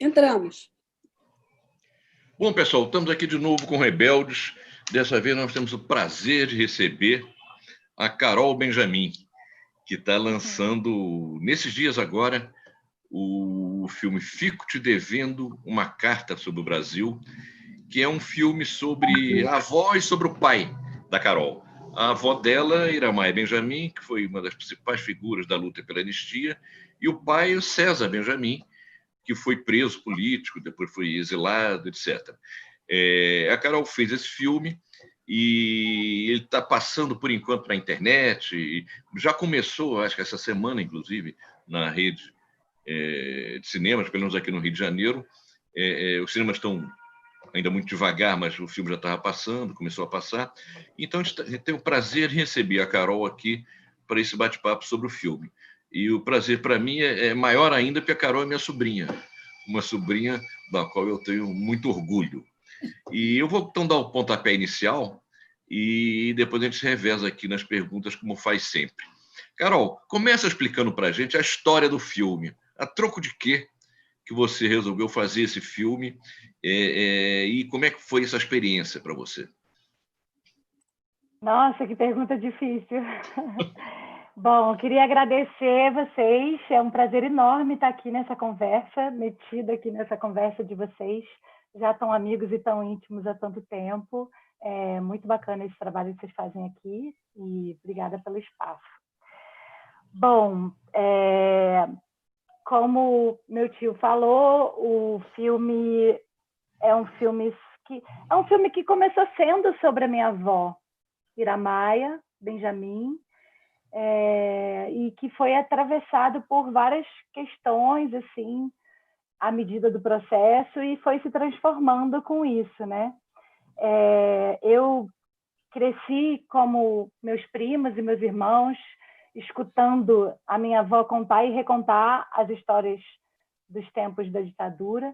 Entramos. Bom, pessoal, estamos aqui de novo com Rebeldes. Dessa vez nós temos o prazer de receber a Carol Benjamin, que está lançando, nesses dias agora, o filme Fico Te Devendo uma Carta sobre o Brasil, que é um filme sobre a avó e sobre o pai da Carol. A avó dela, Iramaia Benjamin, que foi uma das principais figuras da luta pela anistia, e o pai, o César Benjamin, que foi preso político, depois foi exilado, etc. A Carol fez esse filme e ele está passando, por enquanto, na internet. Já começou, acho que essa semana, inclusive, na rede de cinemas, pelo menos aqui no Rio de Janeiro. Os cinemas estão ainda muito devagar, mas o filme já estava passando, começou a passar. Então, a gente tem o prazer de receber a Carol aqui para esse bate-papo sobre o filme. E o prazer para mim é maior ainda, porque a Carol é minha sobrinha, uma sobrinha da qual eu tenho muito orgulho. E eu vou então dar o pontapé inicial e depois a gente se reveza aqui nas perguntas, como faz sempre. Carol, começa explicando para a gente a história do filme. A troco de quê que você resolveu fazer esse filme e como é que foi essa experiência para você? Nossa, que pergunta difícil. Bom, queria agradecer vocês. É um prazer enorme estar aqui nessa conversa, metida aqui nessa conversa de vocês. Já estão amigos e tão íntimos há tanto tempo. É muito bacana esse trabalho que vocês fazem aqui e obrigada pelo espaço. Bom, como meu tio falou, o filme é um filme que começou sendo sobre a minha avó, Iramaia Benjamin, e que foi atravessado por várias questões, assim, à medida do processo, e foi se transformando com isso, né? Eu cresci como meus primos e meus irmãos, escutando a minha avó contar e recontar as histórias dos tempos da ditadura,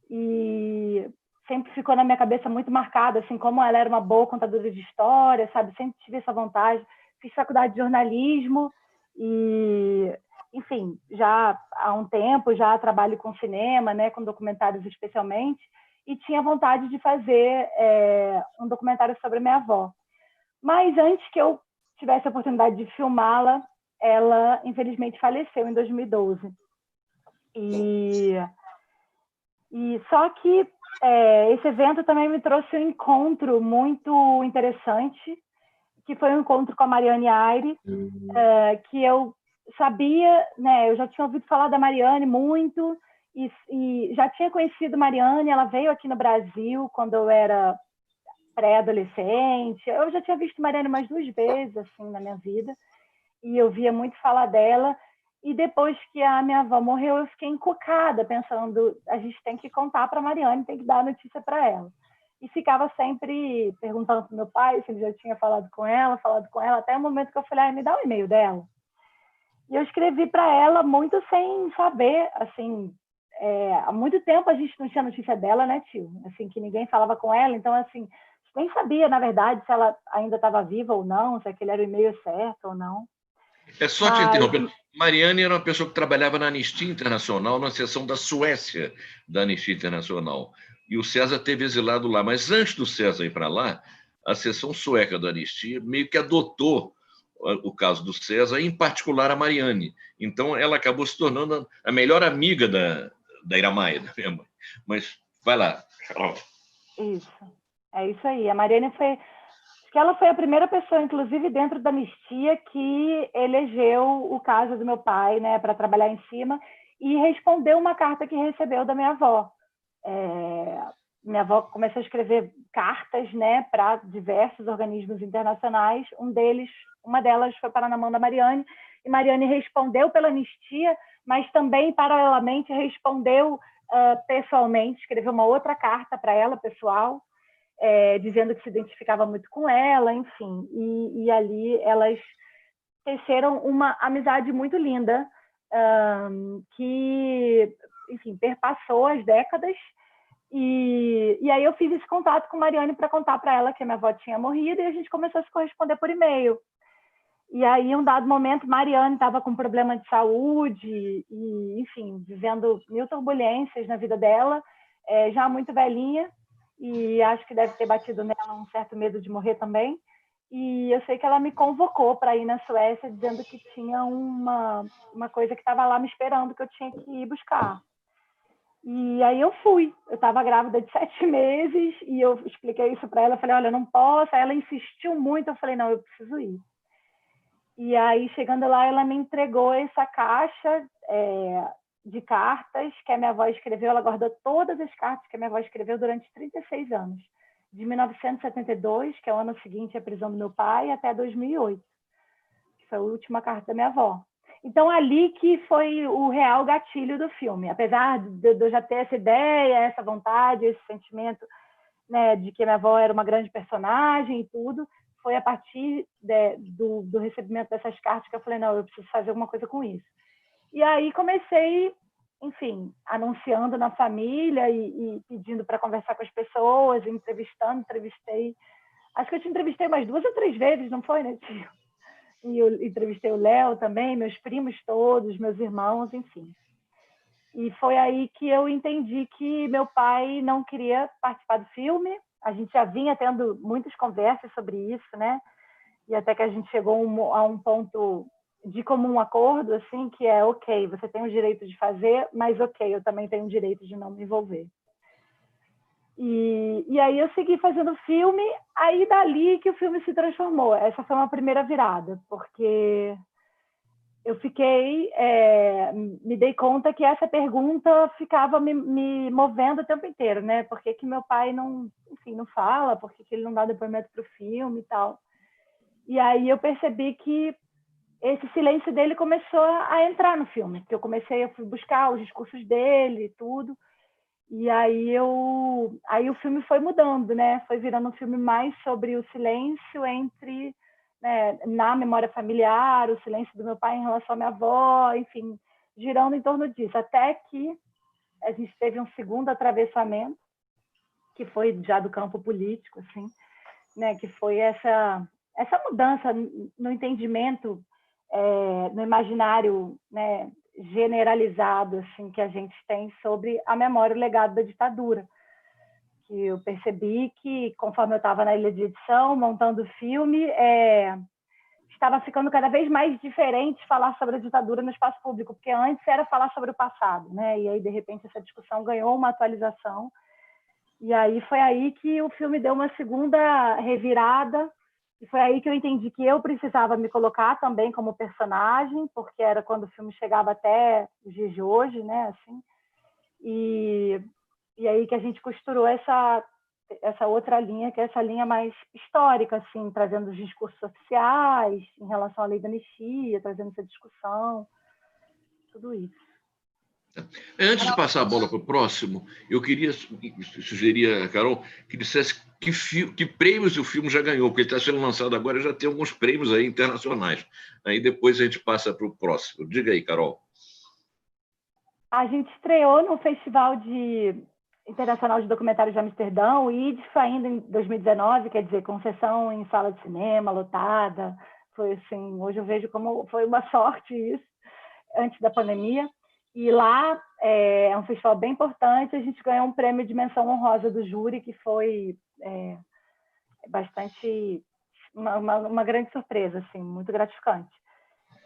e sempre ficou na minha cabeça muito marcada, assim, como ela era uma boa contadora de história, sabe? Sempre tive essa vontade. Fiz faculdade de jornalismo e, enfim, já há um tempo já trabalho com cinema, né, com documentários especialmente, e tinha vontade de fazer um documentário sobre a minha avó. Mas antes que eu tivesse a oportunidade de filmá-la, ela, infelizmente, faleceu em 2012. E só que esse evento também me trouxe um encontro muito interessante, que foi um encontro com a Mariane Aire, que eu sabia, né, eu já tinha ouvido falar da Mariane muito, e já tinha conhecido Mariane. Ela veio aqui no Brasil quando eu era pré-adolescente. Eu já tinha visto Mariane umas 2 vezes assim, na minha vida, e eu via muito falar dela. E depois que a minha avó morreu, eu fiquei encucada, pensando, a gente tem que contar para a Mariane, tem que dar a notícia para ela. E ficava sempre perguntando para o meu pai se ele já tinha falado com ela, até o momento que eu falei, me dá o e-mail dela. E eu escrevi para ela muito sem saber, assim, há muito tempo a gente não tinha notícia dela, né, tio? Assim, que ninguém falava com ela, então, assim, nem sabia, na verdade, se ela ainda estava viva ou não, se aquele era o e-mail certo ou não. Só te interrompendo. Mariane era uma pessoa que trabalhava na Anistia Internacional, na seção da Suécia da Anistia Internacional. E o César teve exilado lá. Mas antes do César ir para lá, a seção sueca da Anistia meio que adotou o caso do César, em particular a Mariane. Então, ela acabou se tornando a melhor amiga da Iramaia, da minha mãe. Mas vai lá, Carol. Isso. É isso aí. A Mariane que ela foi a primeira pessoa, inclusive dentro da anistia, que elegeu o caso do meu pai, né, para trabalhar em cima, e respondeu uma carta que recebeu da minha avó. Minha avó começou a escrever cartas, né, para diversos organismos internacionais. Uma delas foi parar na mão da Mariane, e Mariane respondeu pela anistia, mas também, paralelamente, respondeu pessoalmente, escreveu uma outra carta para ela, pessoal, dizendo que se identificava muito com ela, enfim. E ali elas teceram uma amizade muito linda, que, enfim, perpassou as décadas. E aí eu fiz esse contato com Mariane para contar para ela que a minha avó tinha morrido, e a gente começou a se corresponder por e-mail. E aí, em um dado momento, Mariane estava com problema de saúde e, enfim, vivendo mil turbulências na vida dela, já muito velhinha, e acho que deve ter batido nela um certo medo de morrer também. E eu sei que ela me convocou para ir na Suécia, dizendo que tinha uma coisa que estava lá me esperando, que eu tinha que ir buscar. E aí eu fui. Eu estava grávida de 7 meses e eu expliquei isso para ela. Eu falei, olha, eu não posso. Aí ela insistiu muito. Eu falei, não, eu preciso ir. E aí, chegando lá, ela me entregou essa caixa de cartas que a minha avó escreveu. Ela guardou todas as cartas que a minha avó escreveu durante 36 anos. De 1972, que é o ano seguinte à prisão do meu pai, até 2008, que foi a última carta da minha avó. Então, ali que foi o real gatilho do filme. Apesar de eu já ter essa ideia, essa vontade, esse sentimento, né, de que minha avó era uma grande personagem e tudo, foi a partir do recebimento dessas cartas que eu falei, não, eu preciso fazer alguma coisa com isso. E aí comecei, enfim, anunciando na família e pedindo para conversar com as pessoas, entrevistei. Acho que eu te entrevistei umas 2 ou 3 vezes, não foi, né, tio? E eu entrevistei o Léo também, meus primos todos, meus irmãos, enfim. E foi aí que eu entendi que meu pai não queria participar do filme. A gente já vinha tendo muitas conversas sobre isso, né? E até que a gente chegou a um ponto de comum acordo, assim, que é, ok, você tem o direito de fazer, mas ok, eu também tenho o direito de não me envolver. E aí eu segui fazendo filme, aí dali que o filme se transformou. Essa foi uma primeira virada, porque eu fiquei, me dei conta que essa pergunta ficava me movendo o tempo inteiro, né? Por que meu pai não fala? Por que ele não dá depoimento para o filme e tal? E aí eu percebi que esse silêncio dele começou a entrar no filme, que eu fui buscar os discursos dele e tudo. E aí o filme foi mudando, né? Foi virando um filme mais sobre o silêncio entre, né, na memória familiar, o silêncio do meu pai em relação à minha avó, enfim, girando em torno disso. Até que a gente teve um segundo atravessamento, que foi já do campo político, assim, né? Que foi essa mudança no entendimento, no imaginário, né, generalizado, assim, que a gente tem sobre a memória e o legado da ditadura. Que eu percebi que, conforme eu estava na ilha de edição, montando o filme, estava ficando cada vez mais diferente falar sobre a ditadura no espaço público, porque antes era falar sobre o passado, né? E aí, de repente, essa discussão ganhou uma atualização. E aí foi aí que o filme deu uma segunda revirada. E foi aí que eu entendi que eu precisava me colocar também como personagem, porque era quando o filme chegava até os dias de hoje, né? Assim. E aí que a gente costurou essa outra linha, que é essa linha mais histórica, assim, trazendo os discursos oficiais em relação à lei da anistia, trazendo essa discussão, tudo isso. Antes de passar a bola para o próximo, eu queria sugerir a Carol que dissesse que prêmios o filme já ganhou, porque ele está sendo lançado agora e já tem alguns prêmios aí internacionais. Aí depois a gente passa para o próximo. Diga aí, Carol. A gente estreou no Festival Internacional de Documentários de Amsterdã, o IDFA, ainda em 2019, quer dizer, com sessão em sala de cinema, lotada. Foi assim, hoje eu vejo como foi uma sorte isso, antes da pandemia. E lá é um festival bem importante, a gente ganhou um prêmio de menção honrosa do júri, que foi bastante uma grande surpresa, assim, muito gratificante.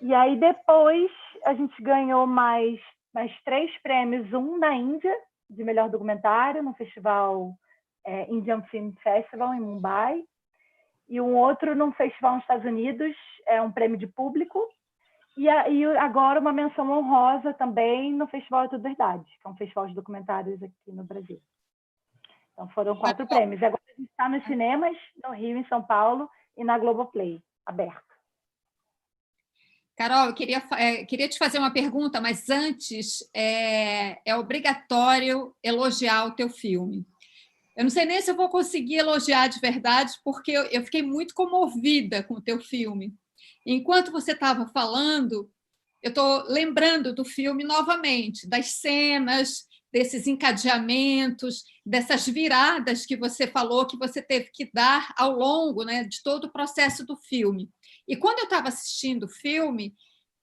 E aí depois a gente ganhou mais 3 prêmios, um na Índia, de melhor documentário, no festival Indian Film Festival, em Mumbai, e um outro num festival nos Estados Unidos, um prêmio de público, e agora uma menção honrosa também no Festival É Tudo Verdade, que é um festival de documentários aqui no Brasil. Então foram 4 prêmios. E agora a gente está nos cinemas, no Rio, em São Paulo, e na Globoplay, aberto. Carol, eu queria te fazer uma pergunta, mas antes é obrigatório elogiar o teu filme. Eu não sei nem se eu vou conseguir elogiar de verdade, porque eu fiquei muito comovida com o teu filme. Enquanto você estava falando, eu estou lembrando do filme novamente, das cenas, desses encadeamentos, dessas viradas que você falou que você teve que dar ao longo, né, de todo o processo do filme. E quando eu estava assistindo o filme,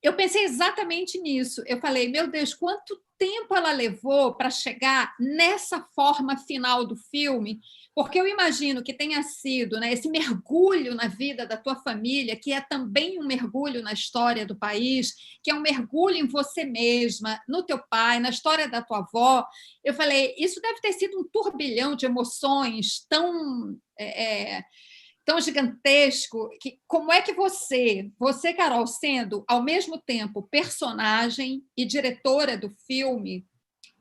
eu pensei exatamente nisso. Eu falei, meu Deus, quanto tempo ela levou para chegar nessa forma final do filme? Porque eu imagino que tenha sido, né, esse mergulho na vida da tua família, que é também um mergulho na história do país, que é um mergulho em você mesma, no teu pai, na história da tua avó. Eu falei, isso deve ter sido um turbilhão de emoções tão gigantesco, que como é que você, Carol, sendo ao mesmo tempo personagem e diretora do filme,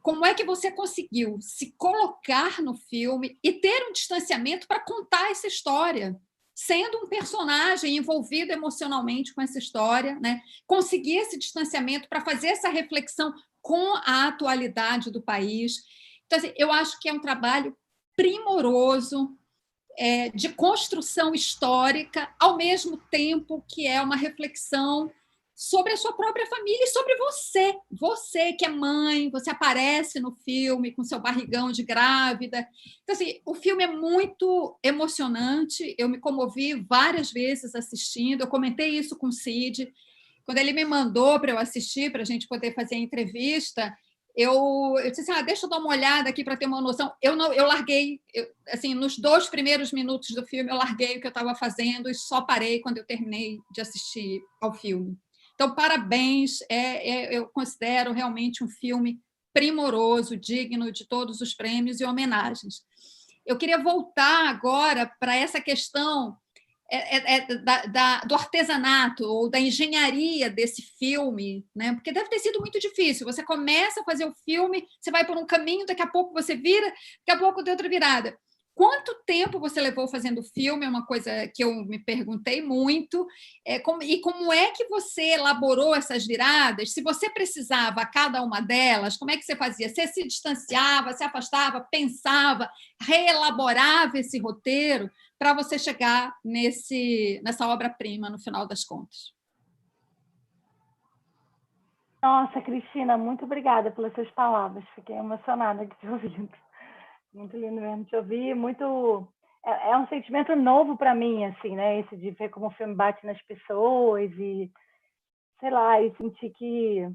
como é que você conseguiu se colocar no filme e ter um distanciamento para contar essa história, sendo um personagem envolvido emocionalmente com essa história, né? Conseguir esse distanciamento para fazer essa reflexão com a atualidade do país. Então, assim, eu acho que é um trabalho primoroso, de construção histórica, ao mesmo tempo que é uma reflexão sobre a sua própria família e sobre você. Você que é mãe, você aparece no filme com seu barrigão de grávida. Então, assim, o filme é muito emocionante. Eu me comovi várias vezes assistindo. Eu comentei isso com o Cid. Quando ele me mandou para eu assistir, para a gente poder fazer a entrevista, eu disse assim, deixa eu dar uma olhada aqui para ter uma noção. Eu larguei, assim, nos 2 primeiros minutos do filme, eu larguei o que eu estava fazendo e só parei quando eu terminei de assistir ao filme. Então, parabéns, eu considero realmente um filme primoroso, digno de todos os prêmios e homenagens. Eu queria voltar agora para essa questão do artesanato ou da engenharia desse filme, né? Porque deve ter sido muito difícil. Você começa a fazer o filme, você vai por um caminho, daqui a pouco você vira, daqui a pouco tem outra virada. Quanto tempo você levou fazendo o filme? É uma coisa que eu me perguntei muito. E como é que você elaborou essas viradas? Se você precisava a cada uma delas, como é que você fazia? Você se distanciava, se afastava, pensava, reelaborava esse roteiro para você chegar nessa obra-prima no final das contas? Nossa, Cristina, muito obrigada pelas suas palavras. Fiquei emocionada aqui te ouvindo. Muito lindo mesmo te ouvir. É um sentimento novo para mim, assim, né? Esse de ver como o filme bate nas pessoas e, sei lá, e sentir que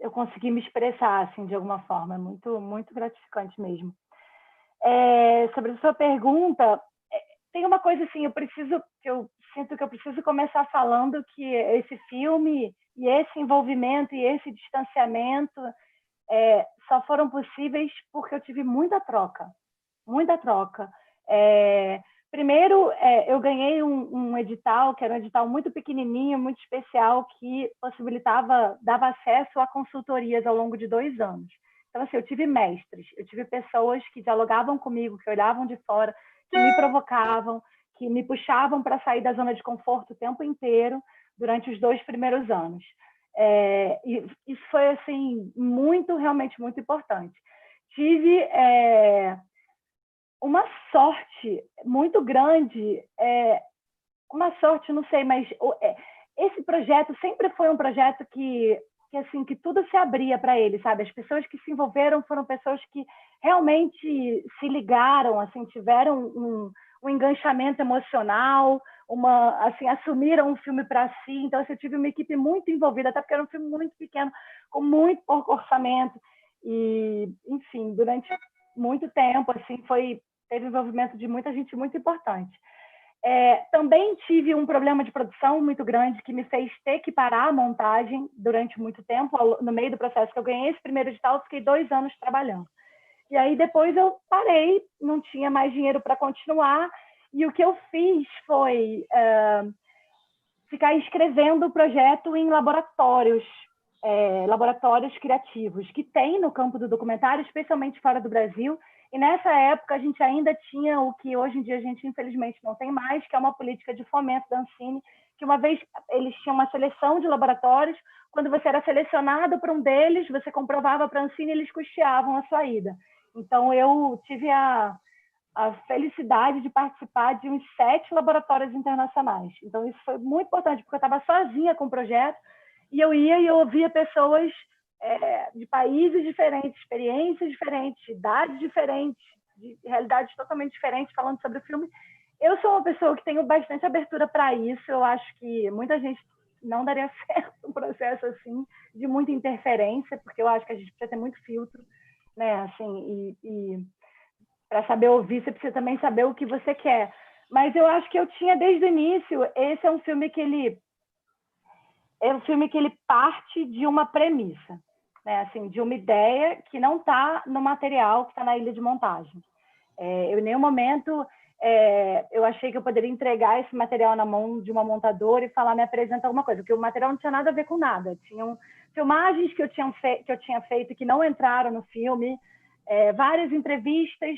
eu consegui me expressar, assim, de alguma forma. É muito, muito gratificante mesmo. Sobre a sua pergunta, tem uma coisa assim, eu sinto que eu preciso começar falando que esse filme e esse envolvimento e esse distanciamento só foram possíveis porque eu tive muita troca, muita troca. Primeiro, eu ganhei um edital, que era um edital muito pequenininho, muito especial, que dava acesso a consultorias ao longo de 2 anos. Então, assim, eu tive mestres, eu tive pessoas que dialogavam comigo, que olhavam de fora, que me provocavam, que me puxavam para sair da zona de conforto o tempo inteiro durante os 2 primeiros anos. E isso foi, assim, realmente muito importante. Tive uma sorte muito grande, uma sorte, não sei, mas esse projeto sempre foi um projeto que tudo se abria para ele, sabe? As pessoas que se envolveram foram pessoas que realmente se ligaram, assim, tiveram um enganchamento emocional, assim, assumiram um filme para si. Então, eu tive uma equipe muito envolvida, até porque era um filme muito pequeno, com muito pouco orçamento. E, enfim, durante muito tempo, assim, teve envolvimento de muita gente muito importante. Também tive um problema de produção muito grande que me fez ter que parar a montagem durante muito tempo. No meio do processo que eu ganhei esse primeiro edital, eu fiquei 2 anos trabalhando. E aí depois eu parei, não tinha mais dinheiro para continuar, e o que eu fiz foi ficar escrevendo o projeto em laboratórios criativos que tem no campo do documentário, especialmente fora do Brasil. E nessa época a gente ainda tinha o que hoje em dia a gente infelizmente não tem mais, que é uma política de fomento da Ancine, que uma vez eles tinham uma seleção de laboratórios, quando você era selecionado para um deles, você comprovava para a Ancine e eles custeavam a sua ida. Então eu tive a felicidade de participar de uns 7 laboratórios internacionais. Então isso foi muito importante, porque eu estava sozinha com o projeto, e eu ia e eu ouvia pessoas de países diferentes, experiências diferentes, idades diferentes, de realidades totalmente diferentes, falando sobre o filme. Eu sou uma pessoa que tenho bastante abertura para isso. Eu acho que muita gente não daria certo um processo assim de muita interferência, porque eu acho que a gente precisa ter muito filtro, né? Assim, e para saber ouvir, você precisa também saber o que você quer. Mas eu acho que eu tinha desde o início. Esse é um filme que ele parte de uma premissa, né? Assim, de uma ideia que não está no material que está na ilha de montagem. Eu, em nenhum momento, eu achei que eu poderia entregar esse material na mão de uma montadora e falar, me apresenta alguma coisa, porque o material não tinha nada a ver com nada. Tinham filmagens que eu tinha feito que não entraram no filme, várias entrevistas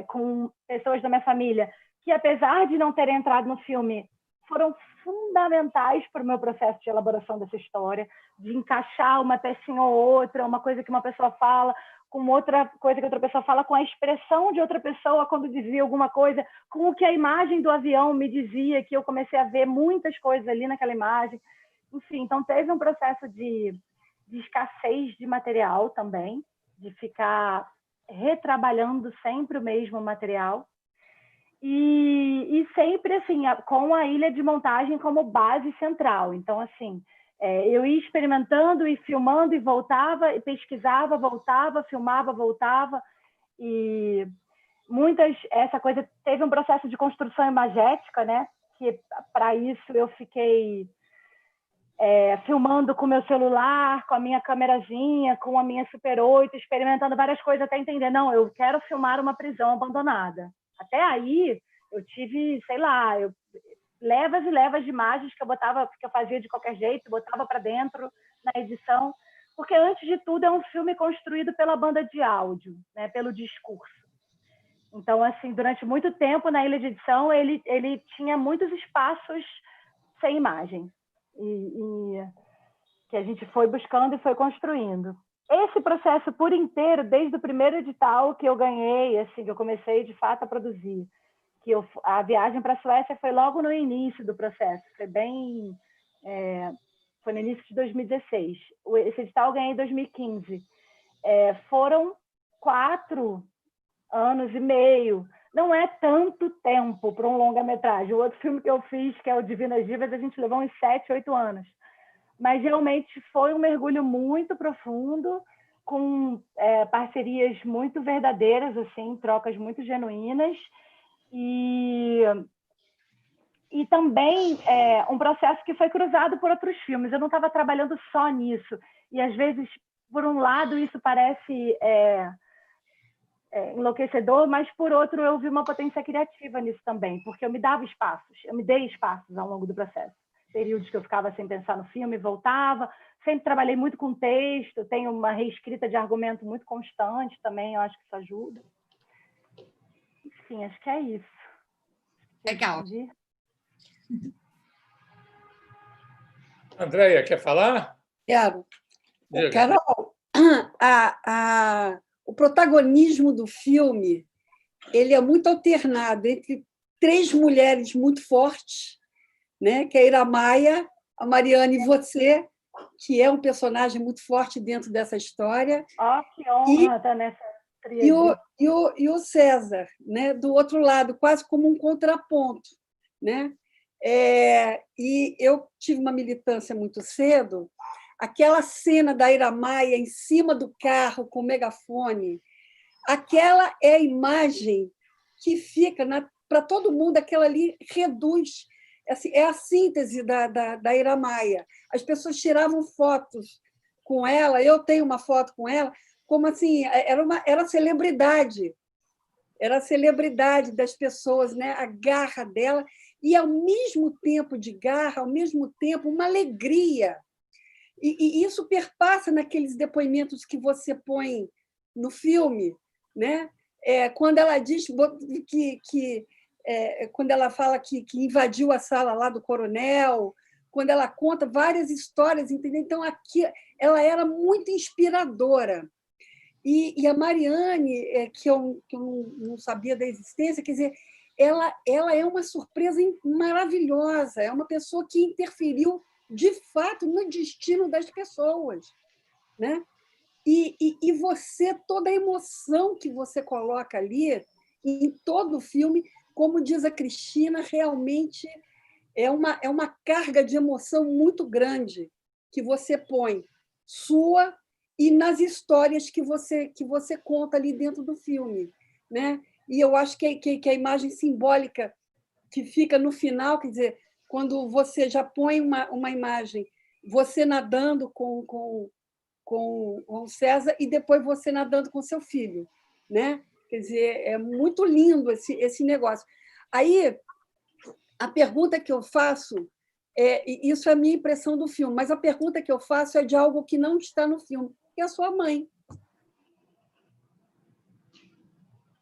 com pessoas da minha família que, apesar de não terem entrado no filme, foram fundamentais para o meu processo de elaboração dessa história, de encaixar uma pecinha ou outra, uma coisa que uma pessoa fala com outra coisa que outra pessoa fala, com a expressão de outra pessoa quando dizia alguma coisa, com o que a imagem do avião me dizia, que eu comecei a ver muitas coisas ali naquela imagem. Enfim, então teve um processo de escassez de material também, de ficar retrabalhando sempre o mesmo material. E sempre assim, com a ilha de montagem como base central. Então, assim, eu ia experimentando e filmando e voltava, e pesquisava, voltava, filmava, voltava. E essa coisa teve um processo de construção imagética, né? Que para isso eu fiquei filmando com meu celular, com a minha câmerazinha, com a minha Super 8, experimentando várias coisas até entender, não, eu quero filmar uma prisão abandonada. Até aí, eu tive, sei lá, levas e levas de imagens que eu fazia de qualquer jeito, botava para dentro na edição, porque, antes de tudo, é um filme construído pela banda de áudio, né, pelo discurso. Então, assim, durante muito tempo, na ilha de edição, ele tinha muitos espaços sem imagem, e que a gente foi buscando e foi construindo. Esse processo por inteiro, desde o primeiro edital que eu ganhei, assim, que eu comecei de fato a produzir, a viagem para a Suécia foi logo no início do processo, foi no início de 2016. Esse edital eu ganhei em 2015. Foram 4 anos e meio. Não é tanto tempo para um longa-metragem. O outro filme que eu fiz, que é o Divinas Divas, a gente levou uns 7, 8 anos. Mas realmente foi um mergulho muito profundo, com parcerias muito verdadeiras, assim, trocas muito genuínas, e também um processo que foi cruzado por outros filmes. Eu não estava trabalhando só nisso, e às vezes, por um lado, isso parece enlouquecedor, mas por outro eu vi uma potência criativa nisso também, porque eu me dei espaços ao longo do processo. Períodos que eu ficava sem pensar no filme, voltava. Sempre trabalhei muito com texto, tenho uma reescrita de argumento muito constante também, eu acho que isso ajuda. Enfim, acho que é isso. Legal. Andréia, quer falar? Quero. Carol, o protagonismo do filme ele é muito alternado entre 3 mulheres muito fortes, né? Que é a Iramaia, a Mariana e você, que é um personagem muito forte dentro dessa história. Que honra estar nessa tríade. E o César, né? Do outro lado, quase como um contraponto, né? E eu tive uma militância muito cedo. Aquela cena da Iramaia em cima do carro com o megafone, aquela é a imagem que fica para todo mundo, aquela ali reduz. Assim, é a síntese da Iramaia. As pessoas tiravam fotos com ela, eu tenho uma foto com ela, como assim, era celebridade. Era a celebridade das pessoas, né? A garra dela, e, ao mesmo tempo de garra, ao mesmo tempo, uma alegria. E isso perpassa naqueles depoimentos que você põe no filme, né? Quando ela diz quando ela fala que invadiu a sala lá do coronel, quando ela conta várias histórias, entendeu? Então, aqui ela era muito inspiradora. E a Mariane, que eu não sabia da existência, quer dizer, ela é uma surpresa maravilhosa, é uma pessoa que interferiu, de fato, no destino das pessoas, né? E você, toda a emoção que você coloca ali, em todo o filme, como diz a Cristina, realmente é uma carga de emoção muito grande que você põe, sua e nas histórias que você conta ali dentro do filme, né? E eu acho que a imagem simbólica que fica no final, quer dizer, quando você já põe uma imagem, você nadando com o César e depois você nadando com seu filho, né? Quer dizer, é muito lindo esse negócio. Aí, a pergunta que eu faço e isso é a minha impressão do filme, mas a pergunta que eu faço é de algo que não está no filme, que é a sua mãe.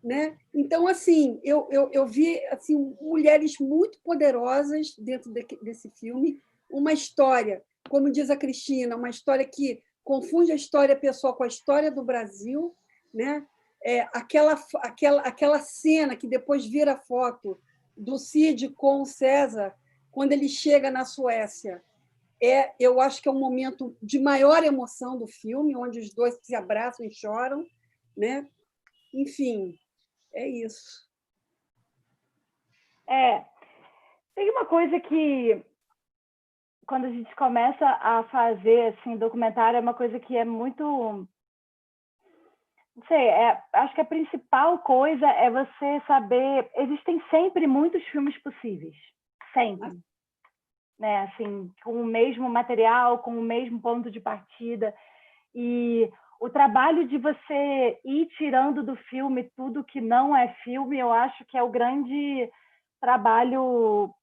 Né? Então, assim, eu vi assim, mulheres muito poderosas dentro desse filme, uma história, como diz a Cristina, uma história que confunde a história pessoal com a história do Brasil, né? Aquela cena que depois vira foto do Cid com o César, quando ele chega na Suécia, eu acho que é um momento de maior emoção do filme, onde os dois se abraçam e choram, né? Enfim, é isso. Tem uma coisa que, quando a gente começa a fazer assim, documentário, é uma coisa que é muito... Não sei, acho que a principal coisa é você saber... Existem sempre muitos filmes possíveis. Sempre. Né? Assim, com o mesmo material, com o mesmo ponto de partida. E o trabalho de você ir tirando do filme tudo que não é filme, eu acho que é o grande trabalho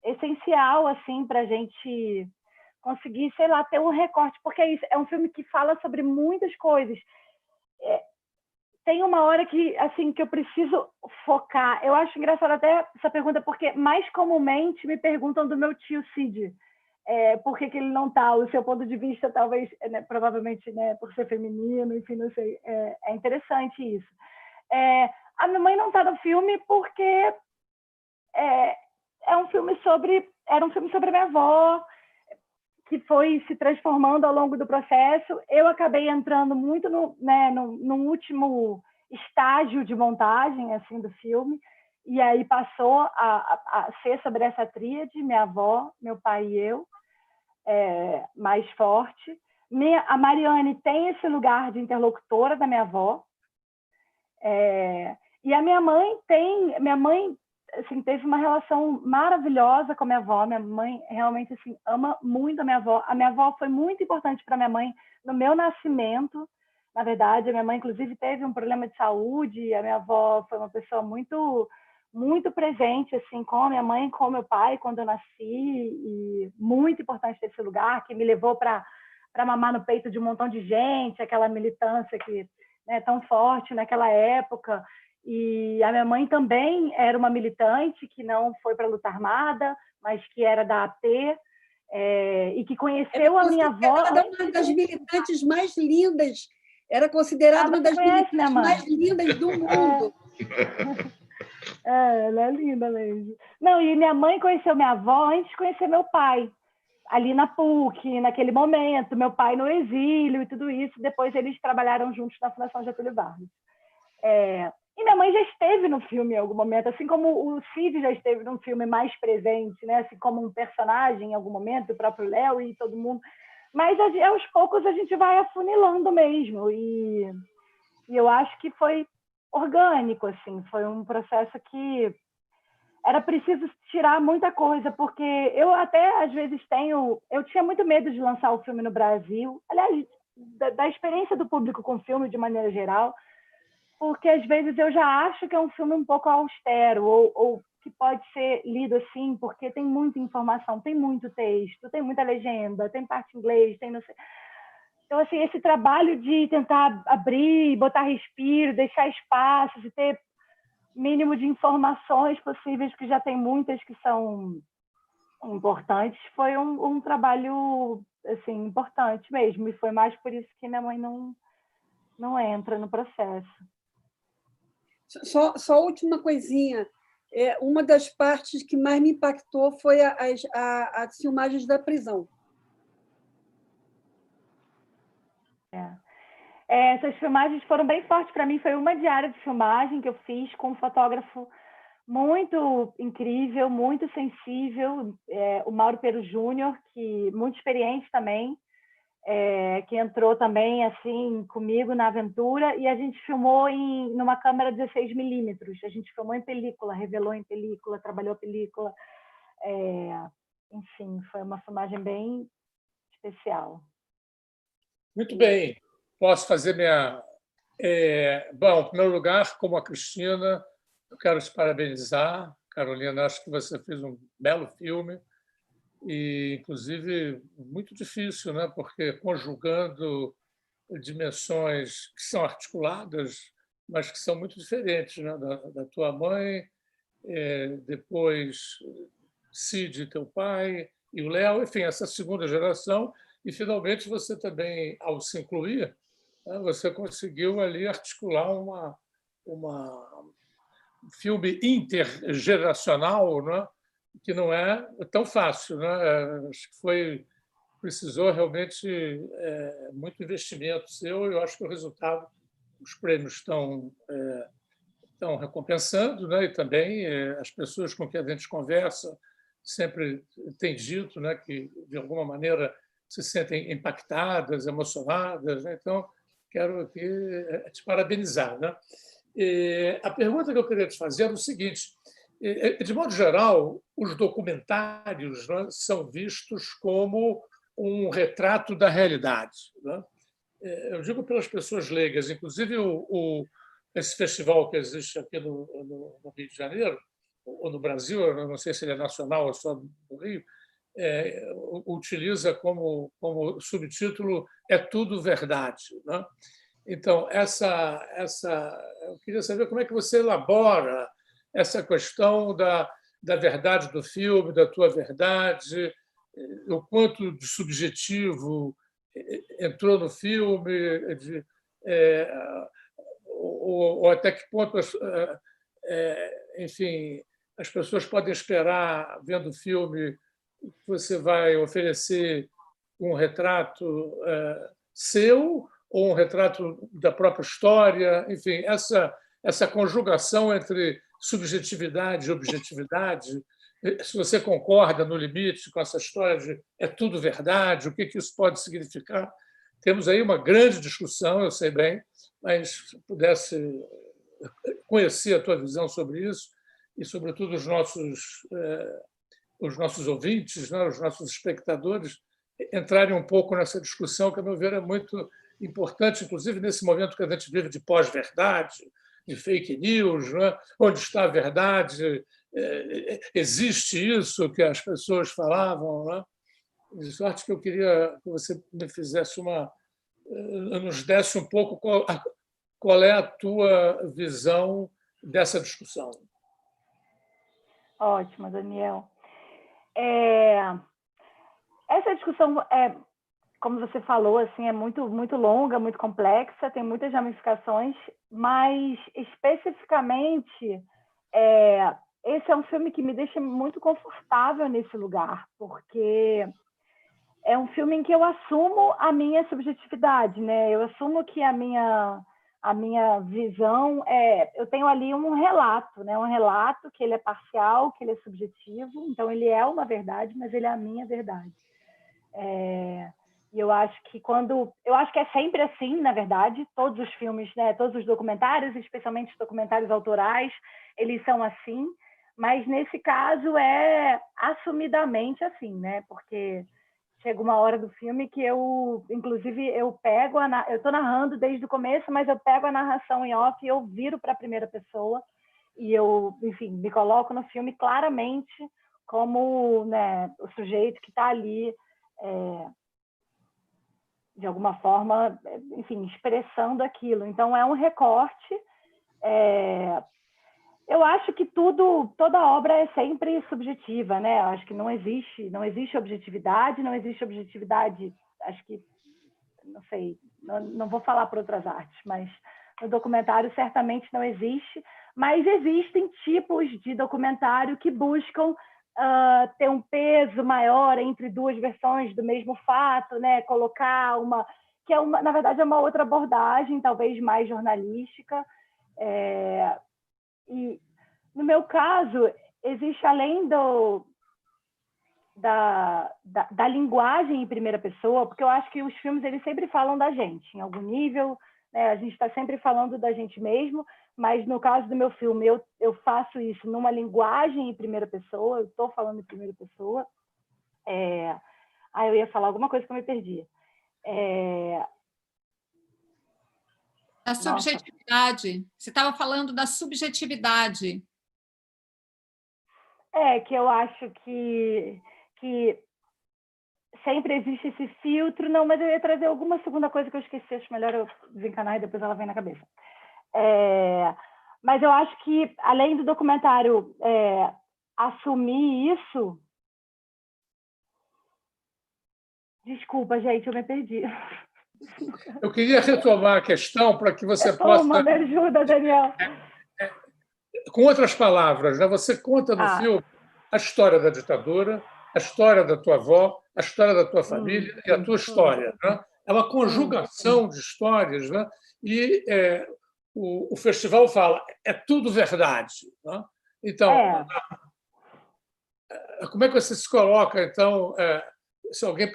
essencial assim, para a gente conseguir, sei lá, ter um recorte, porque é isso, é um filme que fala sobre muitas coisas. Tem uma hora que, assim, que eu preciso focar. Eu acho engraçado até essa pergunta, porque mais comumente me perguntam do meu tio Cid. Por que ele não está? O seu ponto de vista, talvez, né, provavelmente, né, por ser feminino, enfim, não sei. É interessante isso. A minha mãe não está no filme porque era um filme sobre a minha avó, que foi se transformando ao longo do processo. Eu acabei entrando muito no último estágio de montagem assim, do filme, e aí passou a ser sobre essa tríade, minha avó, meu pai e eu, mais forte. A Mariane tem esse lugar de interlocutora da minha avó, e a minha mãe assim, teve uma relação maravilhosa com a minha avó. Minha mãe realmente assim, ama muito a minha avó. A minha avó foi muito importante para minha mãe no meu nascimento. Na verdade, a minha mãe, inclusive, teve um problema de saúde. E a minha avó foi uma pessoa muito, muito presente assim, com a minha mãe, com o meu pai, quando eu nasci. E muito importante ter esse lugar, que me levou para mamar no peito de um montão de gente, aquela militância que é tão forte naquela época. E a minha mãe também era uma militante que não foi para a luta armada, mas que era da AP, e que conheceu a minha avó. Uma das militantes mais lindas, era considerada uma das militantes mais lindas do mundo. Ela é linda mesmo. Não, e minha mãe conheceu minha avó antes de conhecer meu pai, ali na PUC, naquele momento, meu pai no exílio e tudo isso. Depois eles trabalharam juntos na Fundação Getúlio Vargas. E minha mãe já esteve no filme em algum momento, assim como o Cid já esteve num filme mais presente, né? Assim como um personagem em algum momento, o próprio Léo e todo mundo. Mas aos poucos a gente vai afunilando mesmo. E eu acho que foi orgânico, assim. Foi um processo que era preciso tirar muita coisa, porque eu até às vezes eu tinha muito medo de lançar o filme no Brasil, aliás, da experiência do público com o filme de maneira geral, porque às vezes eu já acho que é um filme um pouco austero, ou que pode ser lido assim, porque tem muita informação, tem muito texto, tem muita legenda, tem parte em inglês, tem não sei. Então, assim, esse trabalho de tentar abrir, botar respiro, deixar espaços e ter mínimo de informações possíveis, que já tem muitas que são importantes, foi um trabalho assim, importante mesmo, e foi mais por isso que minha mãe não entra no processo. Só a última coisinha. Uma das partes que mais me impactou foi as filmagens da prisão. Essas filmagens foram bem fortes para mim. Foi uma diária de filmagem que eu fiz com um fotógrafo muito incrível, muito sensível. O Mauro Pero Júnior, que muito experiente também, que entrou também assim comigo na aventura, e a gente filmou numa câmera 16mm. A gente filmou em película, revelou em película, trabalhou película. Enfim, foi uma filmagem bem especial. Muito bem. Posso fazer minha... Bom, em primeiro lugar, como a Cristina, eu quero te parabenizar. Carolina, acho que você fez um belo filme e, inclusive, muito difícil, né? Porque conjugando dimensões que são articuladas, mas que são muito diferentes, né? Da tua mãe, depois Cid, teu pai, e o Léo, enfim, essa segunda geração, e, finalmente, você também, ao se incluir, né, você conseguiu ali articular um filme intergeracional, né, que não é tão fácil, né? Acho que precisou realmente muito investimento seu, e eu acho que o resultado, os prêmios estão recompensando, né? E também as pessoas com quem a gente conversa sempre têm dito, né, que, de alguma maneira, se sentem impactadas, emocionadas, né? Então, quero aqui te parabenizar, né? A pergunta que eu queria te fazer é o seguinte: de modo geral, os documentários, né, são vistos como um retrato da realidade, né? Eu digo pelas pessoas leigas, inclusive esse festival que existe aqui no Rio de Janeiro, ou no Brasil, eu não sei se ele é nacional ou só do Rio, utiliza como subtítulo "É tudo verdade", né? Então, eu queria saber como é que você elabora essa questão da verdade do filme, da tua verdade, o quanto de subjetivo entrou no filme, ou até que ponto, enfim, as pessoas podem esperar, vendo o filme, que você vai oferecer um retrato seu ou um retrato da própria história, enfim, essa conjugação entre subjetividade e objetividade. Se você concorda no limite com essa história de "é tudo verdade", o que isso pode significar? Temos aí uma grande discussão, eu sei bem, mas se pudesse conhecer a tua visão sobre isso e, sobretudo, os nossos ouvintes, né, os nossos espectadores, entrarem um pouco nessa discussão, que, a meu ver, é muito importante, inclusive nesse momento que a gente vive de pós-verdade, de fake news, né? Onde está a verdade? Existe isso que as pessoas falavam, né? De sorte que eu queria que você me fizesse nos desse um pouco qual é a tua visão dessa discussão. Ótimo, Daniel. Essa discussão, como você falou, assim, é muito, muito longa, muito complexa, tem muitas ramificações, mas especificamente esse é um filme que me deixa muito confortável nesse lugar, porque é um filme em que eu assumo a minha subjetividade, né? Eu assumo que a minha visão eu tenho ali um relato, né? Um relato que ele é parcial, que ele é subjetivo, então ele é uma verdade, mas ele é a minha verdade. E eu acho que é sempre assim, na verdade, todos os filmes, né? Todos os documentários, especialmente os documentários autorais, eles são assim, mas nesse caso é assumidamente assim, né? Porque chega uma hora do filme que inclusive, eu estou narrando desde o começo, mas eu pego a narração em off e eu viro para a primeira pessoa e eu, enfim, me coloco no filme claramente como, né, o sujeito que está ali, de alguma forma, enfim, expressando aquilo. Então, é um recorte. Eu acho que toda obra é sempre subjetiva, né? Eu acho que não existe objetividade, acho que, não sei, não vou falar por outras artes, mas no documentário certamente não existe, mas existem tipos de documentário que buscam ter um peso maior entre duas versões do mesmo fato, né? Colocar na verdade, é uma outra abordagem, talvez mais jornalística, no meu caso, existe além da linguagem em primeira pessoa, porque eu acho que os filmes eles sempre falam da gente, em algum nível, né? A gente está sempre falando da gente mesmo, mas no caso do meu filme, eu faço isso numa linguagem em primeira pessoa, eu estou falando em primeira pessoa. Eu ia falar alguma coisa que eu me perdi. Da subjetividade. Você estava falando da subjetividade. Que eu acho que sempre existe esse filtro. Não, mas eu ia trazer alguma segunda coisa que eu esqueci. Acho melhor eu desencanar e depois ela vem na cabeça. Mas eu acho que, além do documentário assumir isso... Desculpa, gente, eu me perdi. Eu queria retomar a questão para que você possa... Me ajuda, Daniel. Com outras palavras, né? Você conta no filme a história da ditadura, a história da tua avó, a história da tua família e a tua história. Né? É uma conjugação de histórias, né? E o festival fala, é tudo verdade. Né? Então, como é que você se coloca, então, se alguém...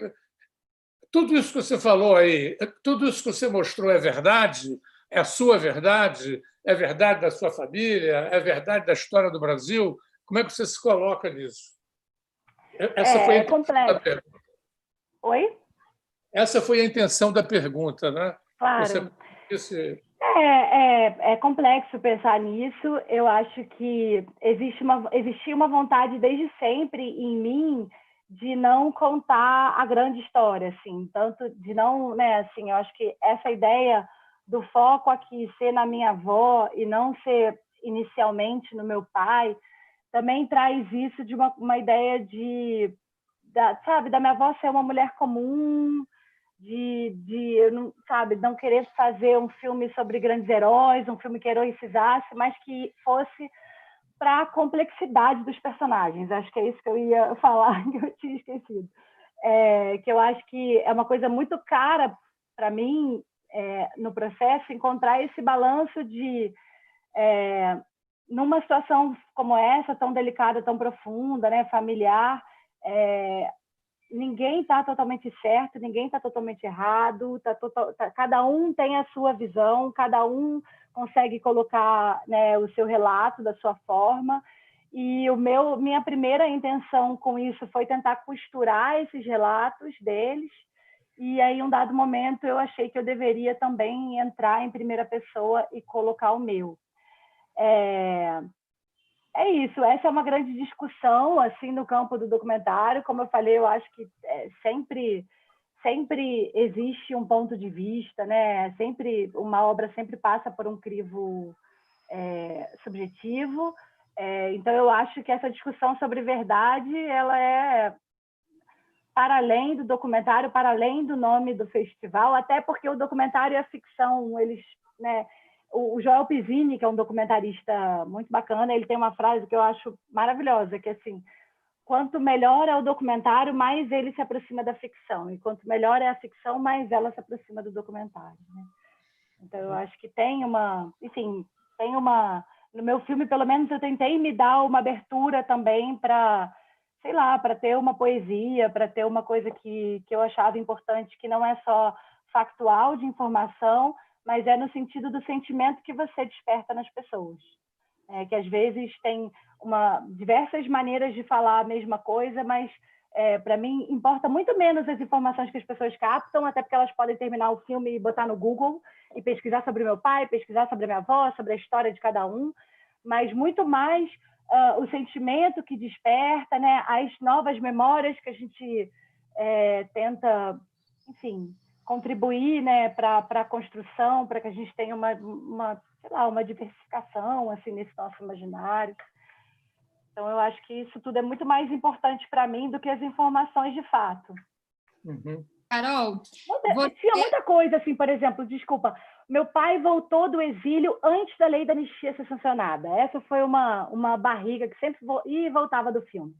Tudo isso que você falou aí, tudo isso que você mostrou é verdade? É a sua verdade? É verdade da sua família? É verdade da história do Brasil? Como é que você se coloca nisso? Essa foi a intenção da pergunta. Oi? Essa foi a intenção da pergunta, né? Claro. Você... É complexo pensar nisso. Eu acho que existia uma vontade desde sempre em mim de não contar a grande história, assim, tanto de não, né, assim, eu acho que essa ideia do foco aqui ser na minha avó e não ser inicialmente no meu pai, também traz isso de uma ideia da minha avó ser uma mulher comum, não querer fazer um filme sobre grandes heróis, um filme que heroicizasse, mas que fosse para a complexidade dos personagens. Acho que é isso que eu ia falar, que eu tinha esquecido. Que eu acho que é uma coisa muito cara para mim, no processo, encontrar esse balanço de, numa situação como essa, tão delicada, tão profunda, né, familiar, ninguém está totalmente certo, ninguém está totalmente errado, cada um tem a sua visão, cada um consegue colocar, né, o seu relato da sua forma, e minha primeira intenção com isso foi tentar costurar esses relatos deles, e aí, em um dado momento, eu achei que eu deveria também entrar em primeira pessoa e colocar o meu. É isso, essa é uma grande discussão assim no campo do documentário. Como eu falei, eu acho que sempre existe um ponto de vista, né? Sempre uma obra sempre passa por um crivo subjetivo. Então eu acho que essa discussão sobre verdade, ela é para além do documentário, para além do nome do festival, até porque o documentário e a ficção, eles, né? O Joel Pizzini, que é um documentarista muito bacana, ele tem uma frase que eu acho maravilhosa, que é assim, quanto melhor é o documentário, mais ele se aproxima da ficção, e quanto melhor é a ficção, mais ela se aproxima do documentário. Né? Então, eu acho que tem uma... No meu filme, pelo menos, eu tentei me dar uma abertura também para, sei lá, para ter uma poesia, para ter uma coisa que eu achava importante, que não é só factual de informação, mas é no sentido do sentimento que você desperta nas pessoas. Que às vezes tem diversas maneiras de falar a mesma coisa, mas para mim importa muito menos as informações que as pessoas captam, até porque elas podem terminar o filme e botar no Google e pesquisar sobre meu pai, pesquisar sobre a minha avó, sobre a história de cada um, mas muito mais o sentimento que desperta, né? As novas memórias que a gente tenta, enfim, contribuir, né, para a construção, para que a gente tenha uma diversificação assim, nesse nosso imaginário. Então, eu acho que isso tudo é muito mais importante para mim do que as informações de fato. Uhum. Carol, tinha muita coisa, assim, por exemplo, desculpa, meu pai voltou do exílio antes da lei da anistia ser sancionada. Essa foi uma barriga que sempre ia e voltava do filme.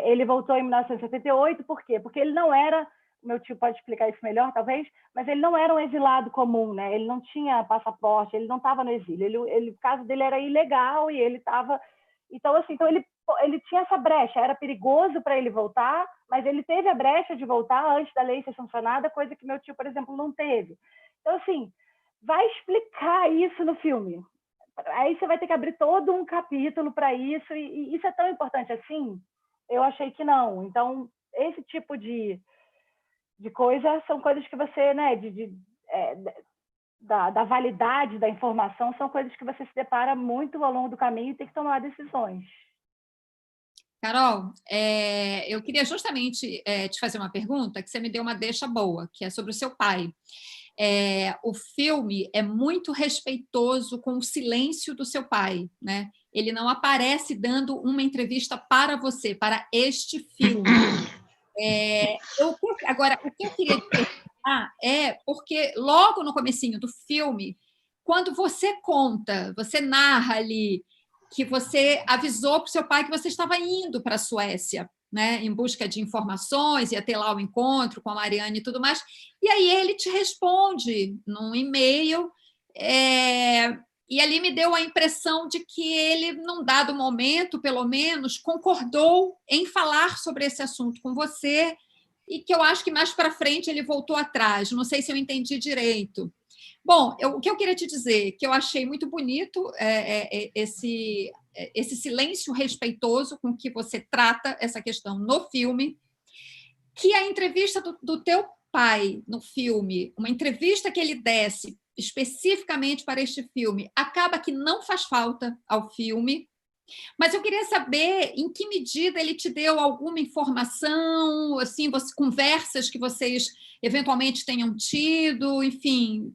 Ele voltou em 1978, por quê? Porque ele não era... Meu tio pode explicar isso melhor, talvez, mas ele não era um exilado comum, né? Ele não tinha passaporte, ele não estava no exílio. O caso dele era ilegal e ele estava Então, assim, ele tinha essa brecha, era perigoso para ele voltar, mas ele teve a brecha de voltar antes da lei ser sancionada, coisa que meu tio, por exemplo, não teve. Então, assim, vai explicar isso no filme. Aí você vai ter que abrir todo um capítulo para isso, e isso é tão importante assim? Eu achei que não. Então, esse tipo de coisa são coisas que você, né, da validade da informação, são coisas que você se depara muito ao longo do caminho e tem que tomar decisões. Carol, eu queria justamente te fazer uma pergunta que você me deu uma deixa boa, que é sobre o seu pai. O filme é muito respeitoso com o silêncio do seu pai, né? Ele não aparece dando uma entrevista para você, para este filme. Agora, o que eu queria te perguntar porque logo no comecinho do filme, quando você conta, você narra ali que você avisou para o seu pai que você estava indo para a Suécia, né, em busca de informações, ia ter lá o encontro com a Mariane e tudo mais, e aí ele te responde num e-mail, e ali me deu a impressão de que ele, num dado momento, pelo menos, concordou em falar sobre esse assunto com você, e que eu acho que mais para frente ele voltou atrás. Não sei se eu entendi direito. Bom, o que eu queria te dizer, que eu achei muito bonito esse silêncio respeitoso com que você trata essa questão no filme, que a entrevista do teu pai no filme, uma entrevista que ele desse especificamente para este filme, acaba que não faz falta ao filme, mas eu queria saber em que medida ele te deu alguma informação, assim, conversas que vocês eventualmente tenham tido, enfim,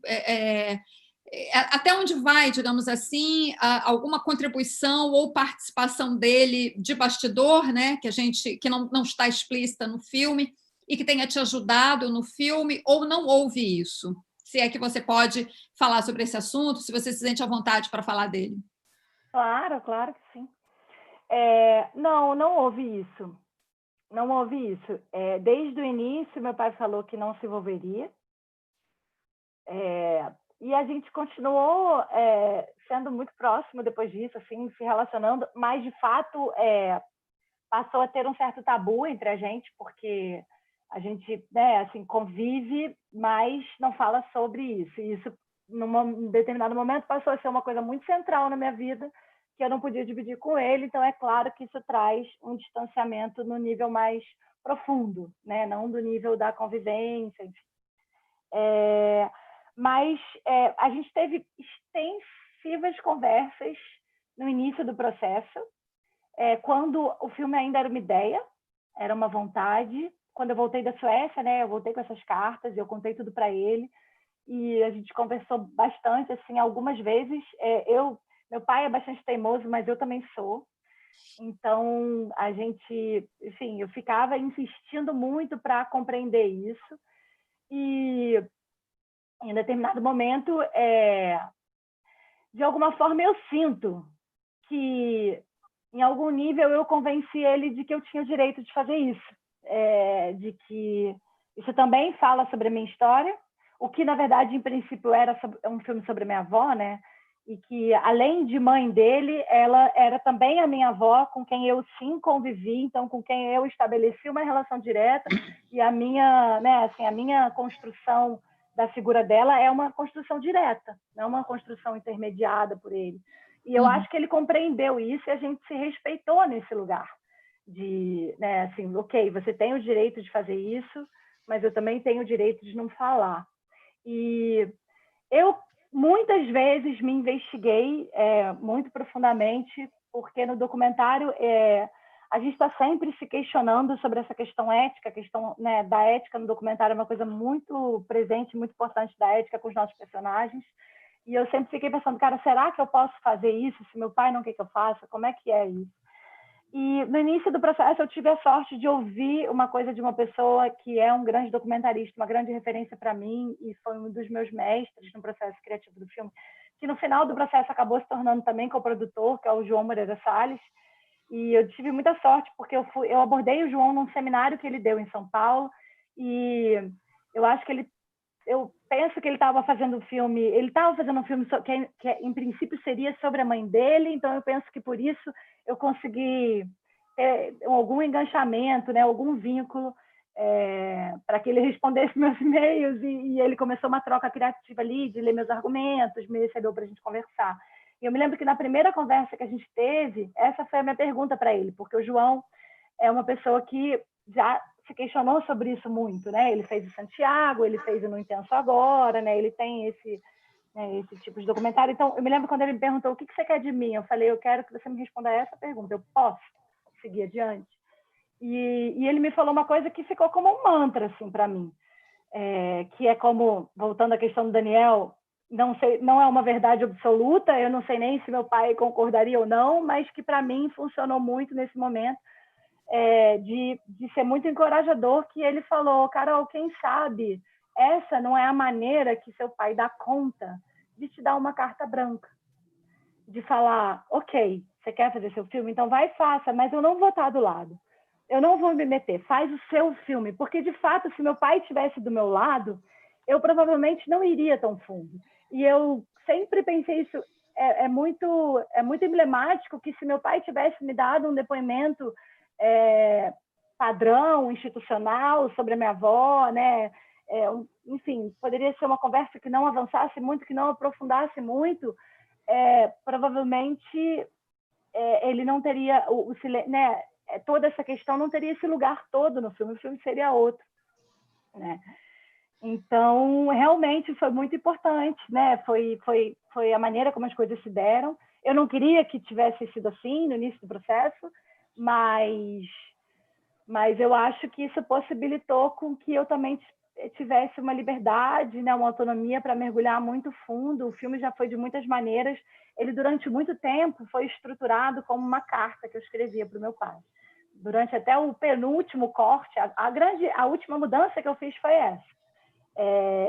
até onde vai, digamos assim, alguma contribuição ou participação dele de bastidor, né, que não está explícita no filme e que tenha te ajudado no filme, ou não houve isso? Se é que você pode falar sobre esse assunto, se você se sente à vontade para falar dele. Claro que sim. Não houve isso. Não houve isso. Desde o início, meu pai falou que não se envolveria. E a gente continuou sendo muito próximo depois disso, assim, se relacionando, mas, de fato, passou a ter um certo tabu entre a gente, porque a gente, né, assim, convive, mas não fala sobre isso. E isso, num determinado momento, passou a ser uma coisa muito central na minha vida, que eu não podia dividir com ele. Então, é claro que isso traz um distanciamento no nível mais profundo, né? Não do nível da convivência, enfim. Mas a gente teve extensivas conversas no início do processo, quando o filme ainda era uma ideia, era uma vontade. Quando eu voltei da Suécia, né, eu voltei com essas cartas, eu contei tudo para ele, e a gente conversou bastante, assim, algumas vezes. Meu pai é bastante teimoso, mas eu também sou. Então, a gente, enfim, eu ficava insistindo muito para compreender isso. E, em determinado momento, de alguma forma, eu sinto que, em algum nível, eu convenci ele de que eu tinha o direito de fazer isso. De que isso também fala sobre a minha história, o que, na verdade, em princípio, era um filme sobre a minha avó, né? E que, além de mãe dele, ela era também a minha avó, com quem eu, sim, convivi, então, com quem eu estabeleci uma relação direta, e a minha, né, assim, a minha construção da figura dela é uma construção direta, não uma construção intermediada por ele. E eu acho que ele compreendeu isso e a gente se respeitou nesse lugar. Né, assim, ok, você tem o direito de fazer isso, mas eu também tenho o direito de não falar. E eu, muitas vezes, me investiguei muito profundamente, porque no documentário a gente está sempre se questionando sobre essa questão ética, a questão, né, da ética no documentário é uma coisa muito presente, muito importante da ética com os nossos personagens. E eu sempre fiquei pensando, cara, será que eu posso fazer isso se meu pai não quer que eu faça? Como é que é isso? E no início do processo eu tive a sorte de ouvir uma coisa de uma pessoa que é um grande documentarista, uma grande referência para mim, e foi um dos meus mestres no processo criativo do filme, que no final do processo acabou se tornando também coprodutor, que é o João Moreira Salles. E eu tive muita sorte, porque eu abordei o João num seminário que ele deu em São Paulo, e eu acho que ele eu penso que ele estava fazendo um filme, que em princípio seria sobre a mãe dele, então eu penso que por isso eu consegui ter algum enganchamento, né, algum vínculo para que ele respondesse meus e-mails e ele começou uma troca criativa ali, de ler meus argumentos, me recebeu para a gente conversar. E eu me lembro que na primeira conversa que a gente teve, essa foi a minha pergunta para ele, porque o João é uma pessoa que já se questionou sobre isso muito, né? Ele fez o Santiago, ele fez o No Intenso Agora, né? Ele tem esse tipo de documentário. Então, eu me lembro quando ele me perguntou o que você quer de mim, eu falei, eu quero que você me responda essa pergunta, eu posso seguir adiante? E ele me falou uma coisa que ficou como um mantra, assim, para mim, que é como, voltando à questão do Daniel, não é uma verdade absoluta, eu não sei nem se meu pai concordaria ou não, mas que para mim funcionou muito nesse momento, de ser muito encorajador, que ele falou, Carol, quem sabe essa não é a maneira que seu pai dá conta de te dar uma carta branca, de falar, ok, você quer fazer seu filme? Então vai e faça, mas eu não vou estar do lado. Eu não vou me meter, faz o seu filme. Porque, de fato, se meu pai estivesse do meu lado, eu provavelmente não iria tão fundo. E eu sempre pensei isso, é muito emblemático que se meu pai tivesse me dado um depoimento padrão, institucional, sobre a minha avó, né? Enfim, poderia ser uma conversa que não avançasse muito, que não aprofundasse muito, provavelmente ele não teria o silêncio, né? Toda essa questão não teria esse lugar todo no filme, o filme seria outro, né? Então, realmente foi muito importante, né? Foi a maneira como as coisas se deram. Eu não queria que tivesse sido assim no início do processo, mas eu acho que isso possibilitou com que eu também tivesse uma liberdade, né, uma autonomia para mergulhar muito fundo. O filme já foi de muitas maneiras. Ele, durante muito tempo, foi estruturado como uma carta que eu escrevia para o meu pai. Durante até o penúltimo corte, a última mudança que eu fiz foi essa.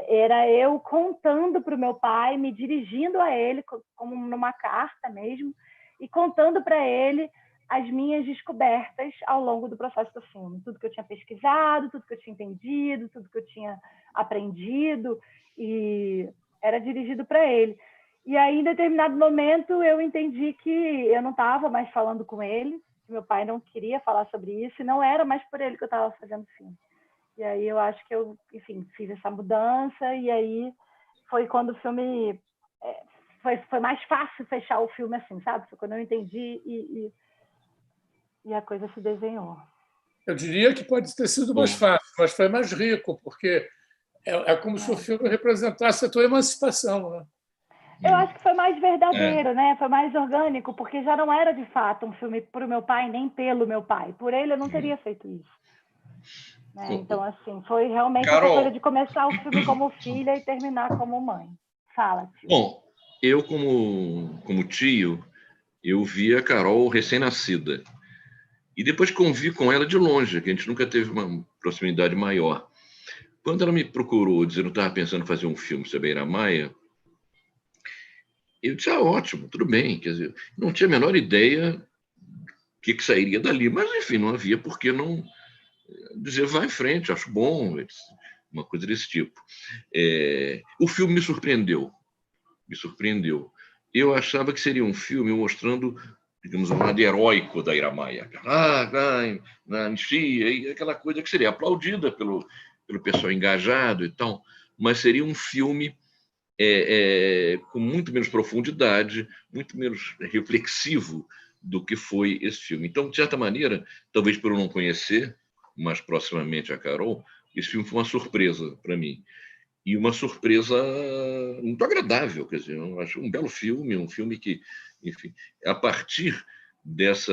Era eu contando para o meu pai, me dirigindo a ele, como numa carta mesmo, e contando para ele as minhas descobertas ao longo do processo do filme. Tudo que eu tinha pesquisado, tudo que eu tinha entendido, tudo que eu tinha aprendido, e era dirigido para ele. E aí, em determinado momento, eu entendi que eu não estava mais falando com ele, que meu pai não queria falar sobre isso, e não era mais por ele que eu estava fazendo o filme. E aí eu acho que eu, enfim, fiz essa mudança, e aí foi quando o filme... Foi mais fácil fechar o filme assim, sabe? Foi quando eu entendi e a coisa se desenhou. Eu diria que pode ter sido mais fácil, mas foi mais rico, porque é como se o filme representasse a tua emancipação, né? Eu acho que foi mais verdadeiro, né? Foi mais orgânico, porque já não era de fato um filme para o meu pai, nem pelo meu pai. Por ele eu não teria feito isso. Né? Então, assim, foi realmente essa coisa de começar o filme como filha e terminar como mãe. Fala, tio. Bom, eu como tio, eu vi a Carol recém-nascida. E depois convivi com ela de longe, que a gente nunca teve uma proximidade maior. Quando ela me procurou, dizendo que estava pensando em fazer um filme sobre a Iramaia, eu disse, ótimo, tudo bem. Quer dizer, não tinha a menor ideia do que sairia dali. Mas, enfim, não havia por que não dizer, vai em frente, acho bom, uma coisa desse tipo. O filme me surpreendeu. Eu achava que seria um filme mostrando, digamos, um lado heróico da Iramaia. Na anistia, e aquela coisa que seria aplaudida pelo pessoal engajado e tal, mas seria um filme com muito menos profundidade, muito menos reflexivo do que foi esse filme. Então, de certa maneira, talvez por eu não conhecer mais proximamente a Carol, esse filme foi uma surpresa para mim. E uma surpresa muito agradável, quer dizer, eu acho um belo filme, um filme que, enfim, a partir desse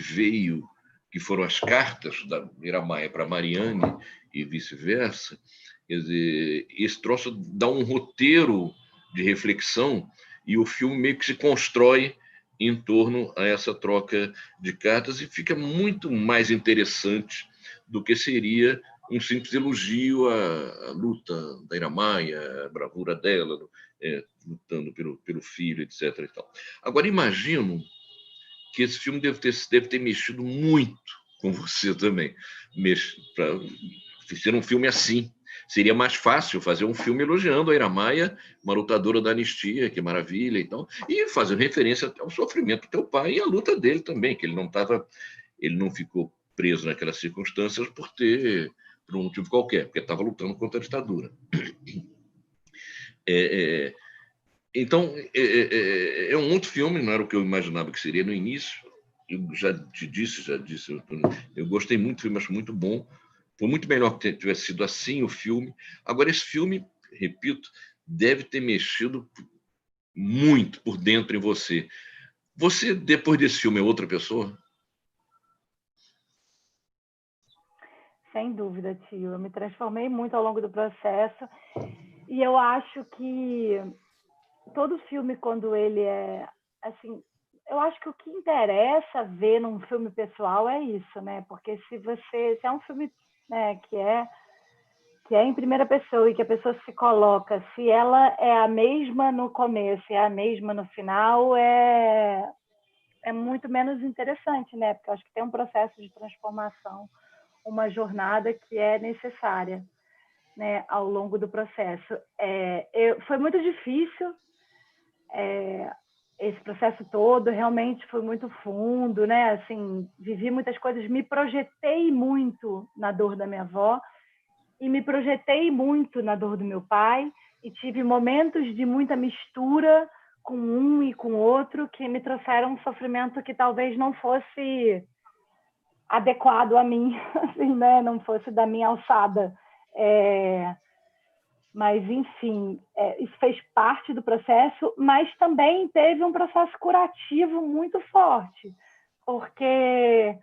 veio que foram as cartas da Iramaia para Mariane e vice-versa, quer dizer, esse troço dá um roteiro de reflexão e o filme meio que se constrói em torno a essa troca de cartas e fica muito mais interessante do que seria um simples elogio à luta da Iramaia, a bravura dela, lutando pelo filho, etc. E tal. Agora, imagino que esse filme deve ter mexido muito com você também. Para ser um filme assim, Seria mais fácil fazer um filme elogiando a Ira Maia, uma lutadora da anistia, que maravilha e tal, e fazendo referência até ao sofrimento do teu pai e à luta dele também, que ele não ficou preso naquelas circunstâncias por um motivo qualquer, porque estava lutando contra a ditadura. Então, é um outro filme, não era o que eu imaginava que seria no início. Eu já disse, eu gostei muito do filme, acho muito bom. Foi muito melhor que tivesse sido assim o filme. Agora, esse filme, repito, deve ter mexido muito por dentro em você. Você, depois desse filme, é outra pessoa? Sem dúvida, tio. Eu me transformei muito ao longo do processo. E eu acho que todo filme, quando ele é assim, eu acho que o que interessa ver num filme pessoal é isso, né? Porque se é um filme, né, que é em primeira pessoa e que a pessoa se coloca, se ela é a mesma no começo e é a mesma no final, é muito menos interessante, né? Porque eu acho que tem um processo de transformação, uma jornada que é necessária, né, ao longo do processo. Foi muito difícil, esse processo todo, realmente foi muito fundo, né? Assim, vivi muitas coisas, me projetei muito na dor da minha avó e me projetei muito na dor do meu pai e tive momentos de muita mistura com um e com o outro que me trouxeram um sofrimento que talvez não fosse adequado a mim, assim, né? Não fosse da minha alçada. Mas, enfim, isso fez parte do processo, mas também teve um processo curativo muito forte, porque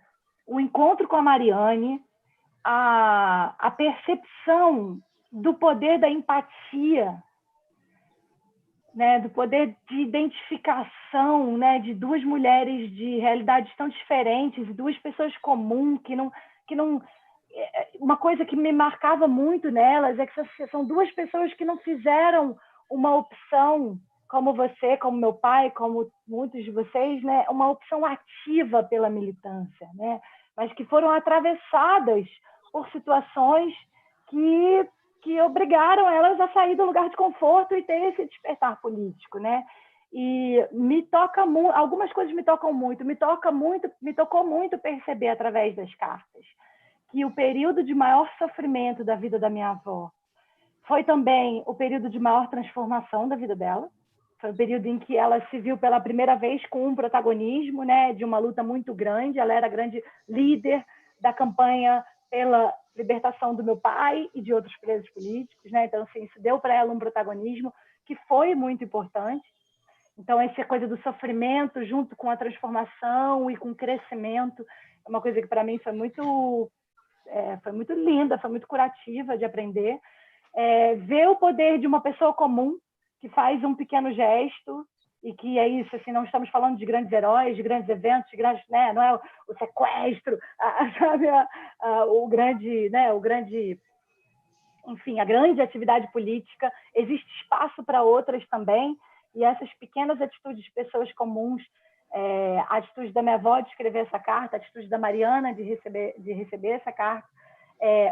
o encontro com a Mariane, a percepção do poder da empatia, né, do poder de identificação, né, de duas mulheres de realidades tão diferentes, duas pessoas comuns que não uma coisa que me marcava muito nelas é que são duas pessoas que não fizeram uma opção como você, como meu pai, como muitos de vocês, né, uma opção ativa pela militância, né, mas que foram atravessadas por situações que obrigaram elas a sair do lugar de conforto e ter esse despertar político, né? E me toca muito, algumas coisas me tocam muito, me tocou muito perceber através das cartas que o período de maior sofrimento da vida da minha avó foi também o período de maior transformação da vida dela. Foi o período em que ela se viu pela primeira vez com um protagonismo, né, de uma luta muito grande. Ela era a grande líder da campanha pela libertação do meu pai e de outros presos políticos, né? Então, assim, isso deu para ela um protagonismo que foi muito importante. Então, essa coisa do sofrimento junto com a transformação e com o crescimento é uma coisa que para mim foi muito linda, foi muito curativa de aprender. Ver o poder de uma pessoa comum que faz um pequeno gesto e que é isso, assim, não estamos falando de grandes heróis, de grandes eventos, de grandes, né, não é o sequestro, sabe, enfim, a grande atividade política. Existe espaço para outras também, e essas pequenas atitudes de pessoas comuns, a atitude da minha avó de escrever essa carta, a atitude da Mariana de receber essa carta,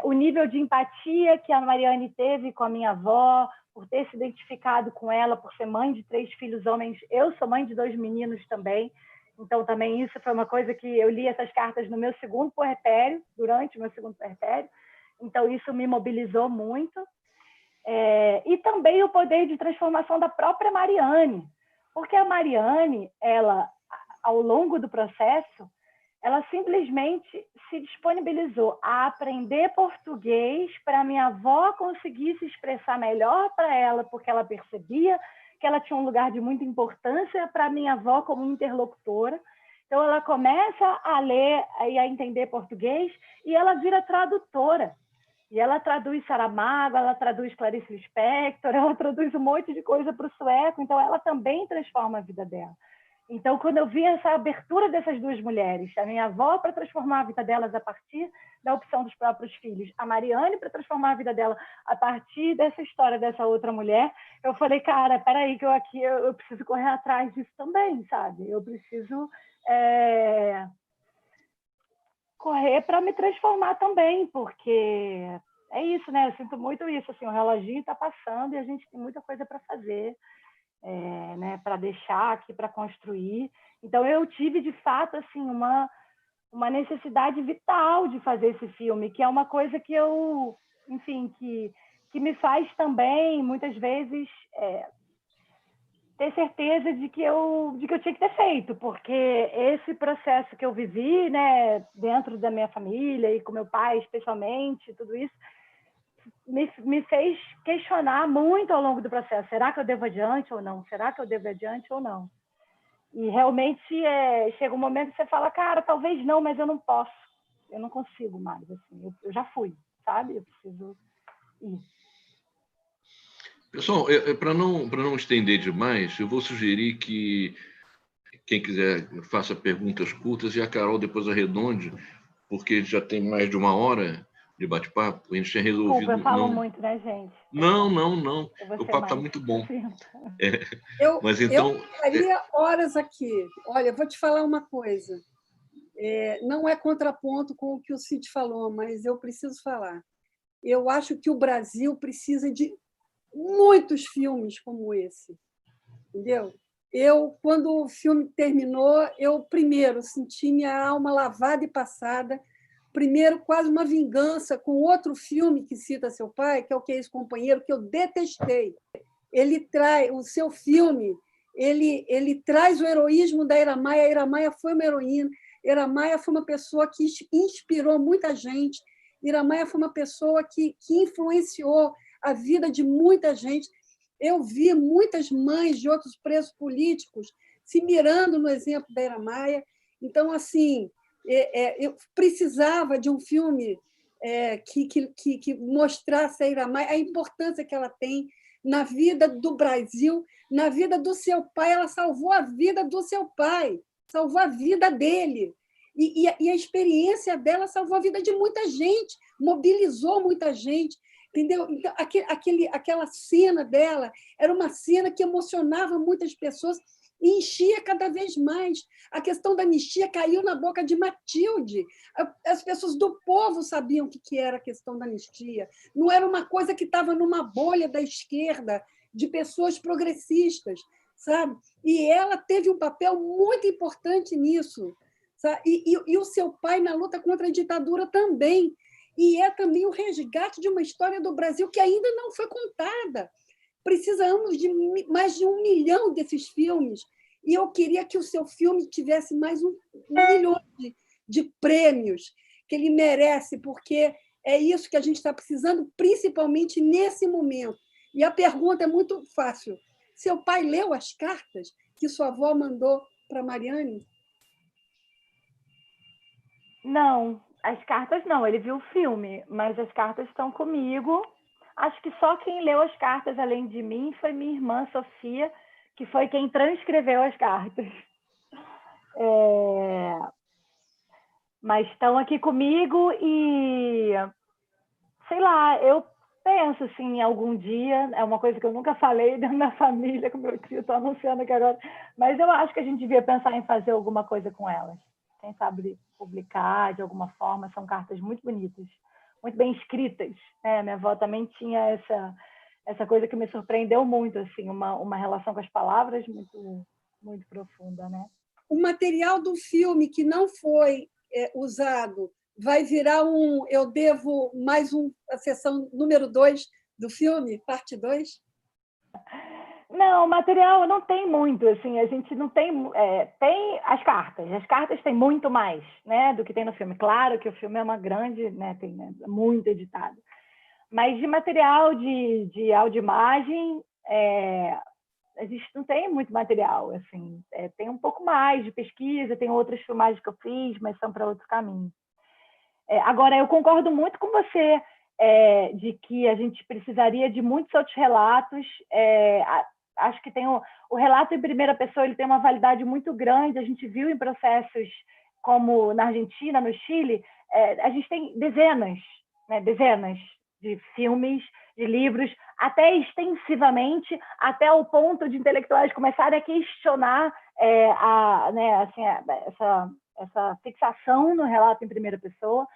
o nível de empatia que a Mariane teve com a minha avó, por ter se identificado com ela, por ser mãe de 3 filhos homens. Eu sou mãe de 2 meninos também, então também isso foi uma coisa que eu li essas cartas no meu segundo puerpério, durante o meu segundo puerpério, então isso me mobilizou muito. E também o poder de transformação da própria Mariane, porque a Mariane, ela, ao longo do processo, ela simplesmente se disponibilizou a aprender português para minha avó conseguir se expressar melhor para ela, porque ela percebia que ela tinha um lugar de muita importância para minha avó como interlocutora. Então, ela começa a ler e a entender português e ela vira tradutora. E ela traduz Saramago, ela traduz Clarice Lispector, ela traduz um monte de coisa para o sueco, então ela também transforma a vida dela. Então, quando eu vi essa abertura dessas duas mulheres, a minha avó para transformar a vida delas a partir da opção dos próprios filhos, a Mariane para transformar a vida dela a partir dessa história dessa outra mulher, eu falei, cara, peraí, que eu preciso correr atrás disso também, sabe? Eu preciso correr para me transformar também, porque é isso, né? Eu sinto muito isso, assim, o reloginho está passando e a gente tem muita coisa para fazer, né? Para deixar aqui, para construir. Então eu tive de fato assim uma necessidade vital de fazer esse filme, que é uma coisa que eu, enfim, que me faz também muitas vezes ter certeza de que eu tinha que ter feito, porque esse processo que eu vivi, né, dentro da minha família e com meu pai especialmente, tudo isso me fez questionar muito ao longo do processo. Será que eu devo adiante ou não? Será que eu devo adiante ou não? E realmente chega um momento que você fala, cara, talvez não, mas eu não posso. Eu não consigo mais. Assim, eu já fui, sabe? Eu preciso ir. Pessoal, para não estender demais, eu vou sugerir que quem quiser faça perguntas curtas e a Carol depois arredonde, porque já tem mais de 1 hora de bate-papo. A gente tinha resolvido. Desculpa, eu falo muito, né, gente? Não. O papo está mais muito bom. Mas então. Eu ficaria horas aqui. Olha, vou te falar uma coisa. Não é contraponto com o que o Cid falou, mas eu preciso falar. Eu acho que o Brasil precisa de muitos filmes como esse, entendeu? Quando o filme terminou, eu primeiro senti minha alma lavada e passada, primeiro quase uma vingança com outro filme que cita seu pai, que é o Que é Esse Companheiro, que eu detestei. Ele traz o seu filme, ele traz o heroísmo da Ira Maia. A Ira Maia foi uma heroína, Ira Maia foi uma pessoa que inspirou muita gente, Ira Maia foi uma pessoa que influenciou a vida de muita gente. Eu vi muitas mães de outros presos políticos se mirando no exemplo da Ira Maia. Então, assim, eu precisava de um filme que mostrasse a Ira Maia, a importância que ela tem na vida do Brasil, na vida do seu pai. Ela salvou a vida do seu pai, salvou a vida dele. E a experiência dela salvou a vida de muita gente, mobilizou muita gente. Entendeu? Então, aquela cena dela era uma cena que emocionava muitas pessoas e enchia cada vez mais. A questão da anistia caiu na boca de Matilde. As pessoas do povo sabiam o que era a questão da anistia. Não era uma coisa que estava numa bolha da esquerda, de pessoas progressistas, sabe? E ela teve um papel muito importante nisso. Sabe? E o seu pai na luta contra a ditadura também. E é também o resgate de uma história do Brasil que ainda não foi contada. Precisamos de mais de 1 milhão desses filmes. E eu queria que o seu filme tivesse mais 1 milhão de prêmios, que ele merece, porque é isso que a gente está precisando, principalmente nesse momento. E a pergunta é muito fácil. Seu pai leu as cartas que sua avó mandou para Mariane? Não. As cartas não, ele viu o filme, mas as cartas estão comigo. Acho que só quem leu as cartas, além de mim, foi minha irmã Sofia, que foi quem transcreveu as cartas. Mas estão aqui comigo e, sei lá, eu penso assim, algum dia, é uma coisa que eu nunca falei dentro da família, com meu tio, estou anunciando aqui agora, mas eu acho que a gente devia pensar em fazer alguma coisa com elas. Quem sabe publicar de alguma forma, são cartas muito bonitas, muito bem escritas. Minha avó também tinha essa coisa que me surpreendeu muito, assim, uma relação com as palavras muito, muito profunda, né? O material do filme que não foi usado vai virar eu devo mais a sessão número 2 do filme, parte 2? Não, o material não tem muito, assim, a gente não tem... tem as cartas têm muito mais, né, do que tem no filme. Claro que o filme é uma grande, né, tem muito editado. Mas de material, de áudio-imagem, a gente não tem muito material, assim. Tem um pouco mais de pesquisa, tem outras filmagens que eu fiz, mas são para outro caminho. Agora, eu concordo muito com você de que a gente precisaria de muitos outros relatos. Acho que tem o relato em primeira pessoa, ele tem uma validade muito grande. A gente viu em processos como na Argentina, no Chile, a gente tem dezenas de filmes, de livros, até extensivamente, até o ponto de intelectuais começarem a questionar essa fixação no relato em primeira pessoa.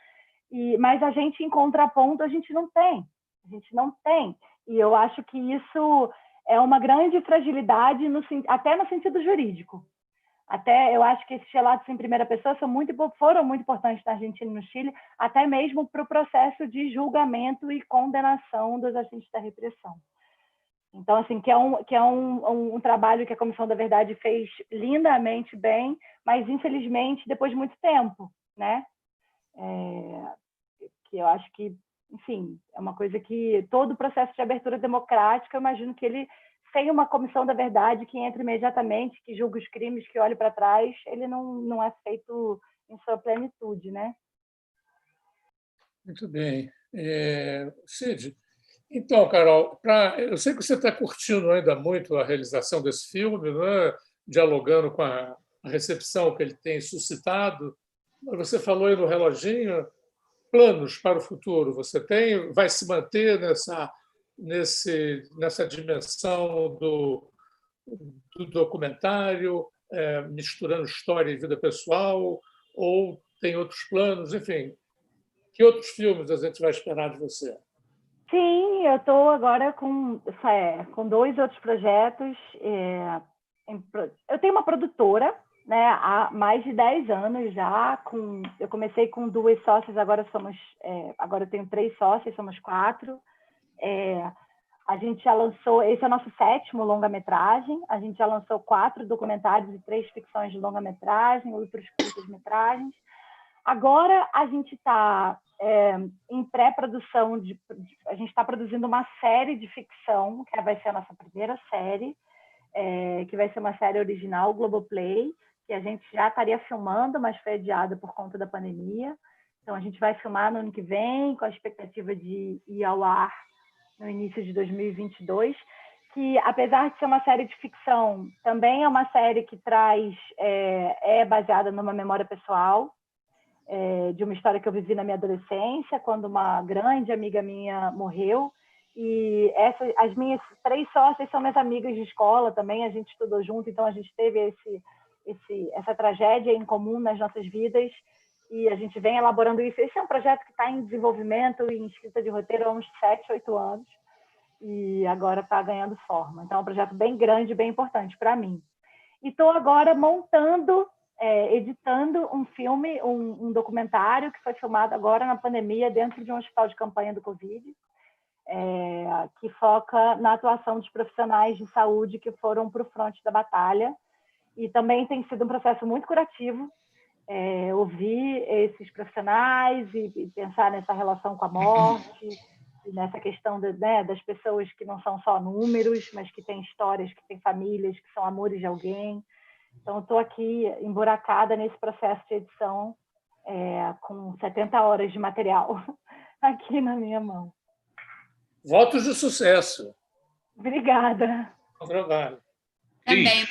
Mas a gente, em contraponto, a gente não tem. A gente não tem. E eu acho que isso é uma grande fragilidade, até no sentido jurídico. Até eu acho que esses relatos em primeira pessoa foram muito importantes na Argentina e no Chile, até mesmo para o processo de julgamento e condenação dos agentes da repressão. Então, assim, que é um trabalho que a Comissão da Verdade fez lindamente bem, mas, infelizmente, depois de muito tempo, né? Que eu acho que, enfim, é uma coisa que todo o processo de abertura democrática, eu imagino que ele, sem uma Comissão da Verdade que entre imediatamente, que julgue os crimes, que olhe para trás, ele não é feito em sua plenitude, né? Muito bem. Cid, então, Carol, eu sei que você está curtindo ainda muito a realização desse filme, né? Dialogando com a recepção que ele tem suscitado. Você falou aí no reloginho, planos para o futuro. Você vai se manter nessa dimensão do documentário, misturando história e vida pessoal, ou tem outros planos? Enfim, que outros filmes a gente vai esperar de você? Sim, eu estou agora com 2 outros projetos. Eu tenho uma produtora, né, há mais de 10 anos já. Eu comecei com 2 sócias, agora eu tenho 3 sócias, somos 4. A gente já lançou, esse é o nosso 7º longa-metragem. A gente já lançou 4 documentários e 3 ficções de longa-metragem, outros curtas-metragens. Agora a gente está em pré-produção, a gente está produzindo uma série de ficção, que vai ser a nossa primeira série, que vai ser uma série original, Globoplay, que a gente já estaria filmando, mas foi adiada por conta da pandemia. Então a gente vai filmar no ano que vem, com a expectativa de ir ao ar no início de 2022, que, apesar de ser uma série de ficção, também é uma série que é baseada numa memória pessoal, de uma história que eu vivi na minha adolescência, quando uma grande amiga minha morreu. E as minhas 3 sócias são minhas amigas de escola também, a gente estudou junto, então a gente teve essa tragédia em comum nas nossas vidas, e a gente vem elaborando isso. Esse é um projeto que está em desenvolvimento e em escrita de roteiro há uns 7, 8 anos, e agora está ganhando forma. Então é um projeto bem grande, bem importante para mim. E estou agora editando um filme, um documentário que foi filmado agora na pandemia dentro de um hospital de campanha do Covid, que foca na atuação dos profissionais de saúde que foram para o fronte da batalha. E também tem sido um processo muito curativo, ouvir esses profissionais e pensar nessa relação com a morte, e nessa questão das pessoas que não são só números, mas que têm histórias, que têm famílias, que são amores de alguém. Então, estou aqui emburacada nesse processo de edição, com 70 horas de material aqui na minha mão. Votos de sucesso. Obrigada. Bom trabalho. Também.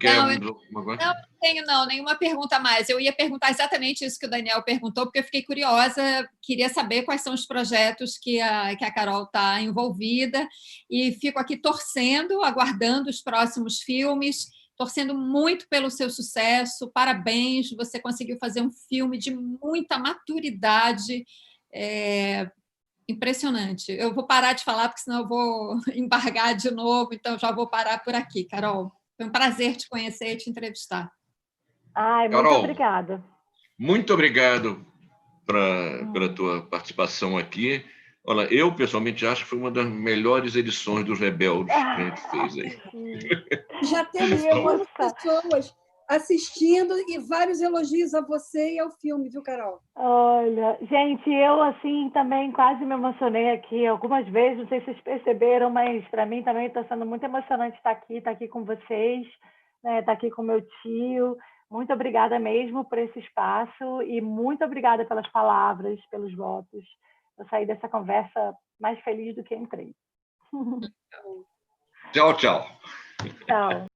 Não tenho nenhuma pergunta a mais. Eu ia perguntar exatamente isso que o Daniel perguntou, porque eu fiquei curiosa, queria saber quais são os projetos que a Carol está envolvida, e fico aqui torcendo, aguardando os próximos filmes, torcendo muito pelo seu sucesso. Parabéns, você conseguiu fazer um filme de muita maturidade, impressionante. Eu vou parar de falar, porque senão eu vou embargar de novo, então já vou parar por aqui, Carol. Foi um prazer te conhecer e te entrevistar. Muito Carol, obrigada. Muito obrigado pela tua participação aqui. Olha, eu pessoalmente acho que foi uma das melhores edições dos Rebeldes que a gente fez aí. Já temos muitas pessoas assistindo e vários elogios a você e ao filme, viu, Carol? Olha, gente, eu assim também quase me emocionei aqui algumas vezes, não sei se vocês perceberam, mas para mim também está sendo muito emocionante estar aqui com vocês, né, estar aqui com meu tio. Muito obrigada mesmo por esse espaço e muito obrigada pelas palavras, pelos votos. Eu saí dessa conversa mais feliz do que entrei. Tchau, tchau. Tchau.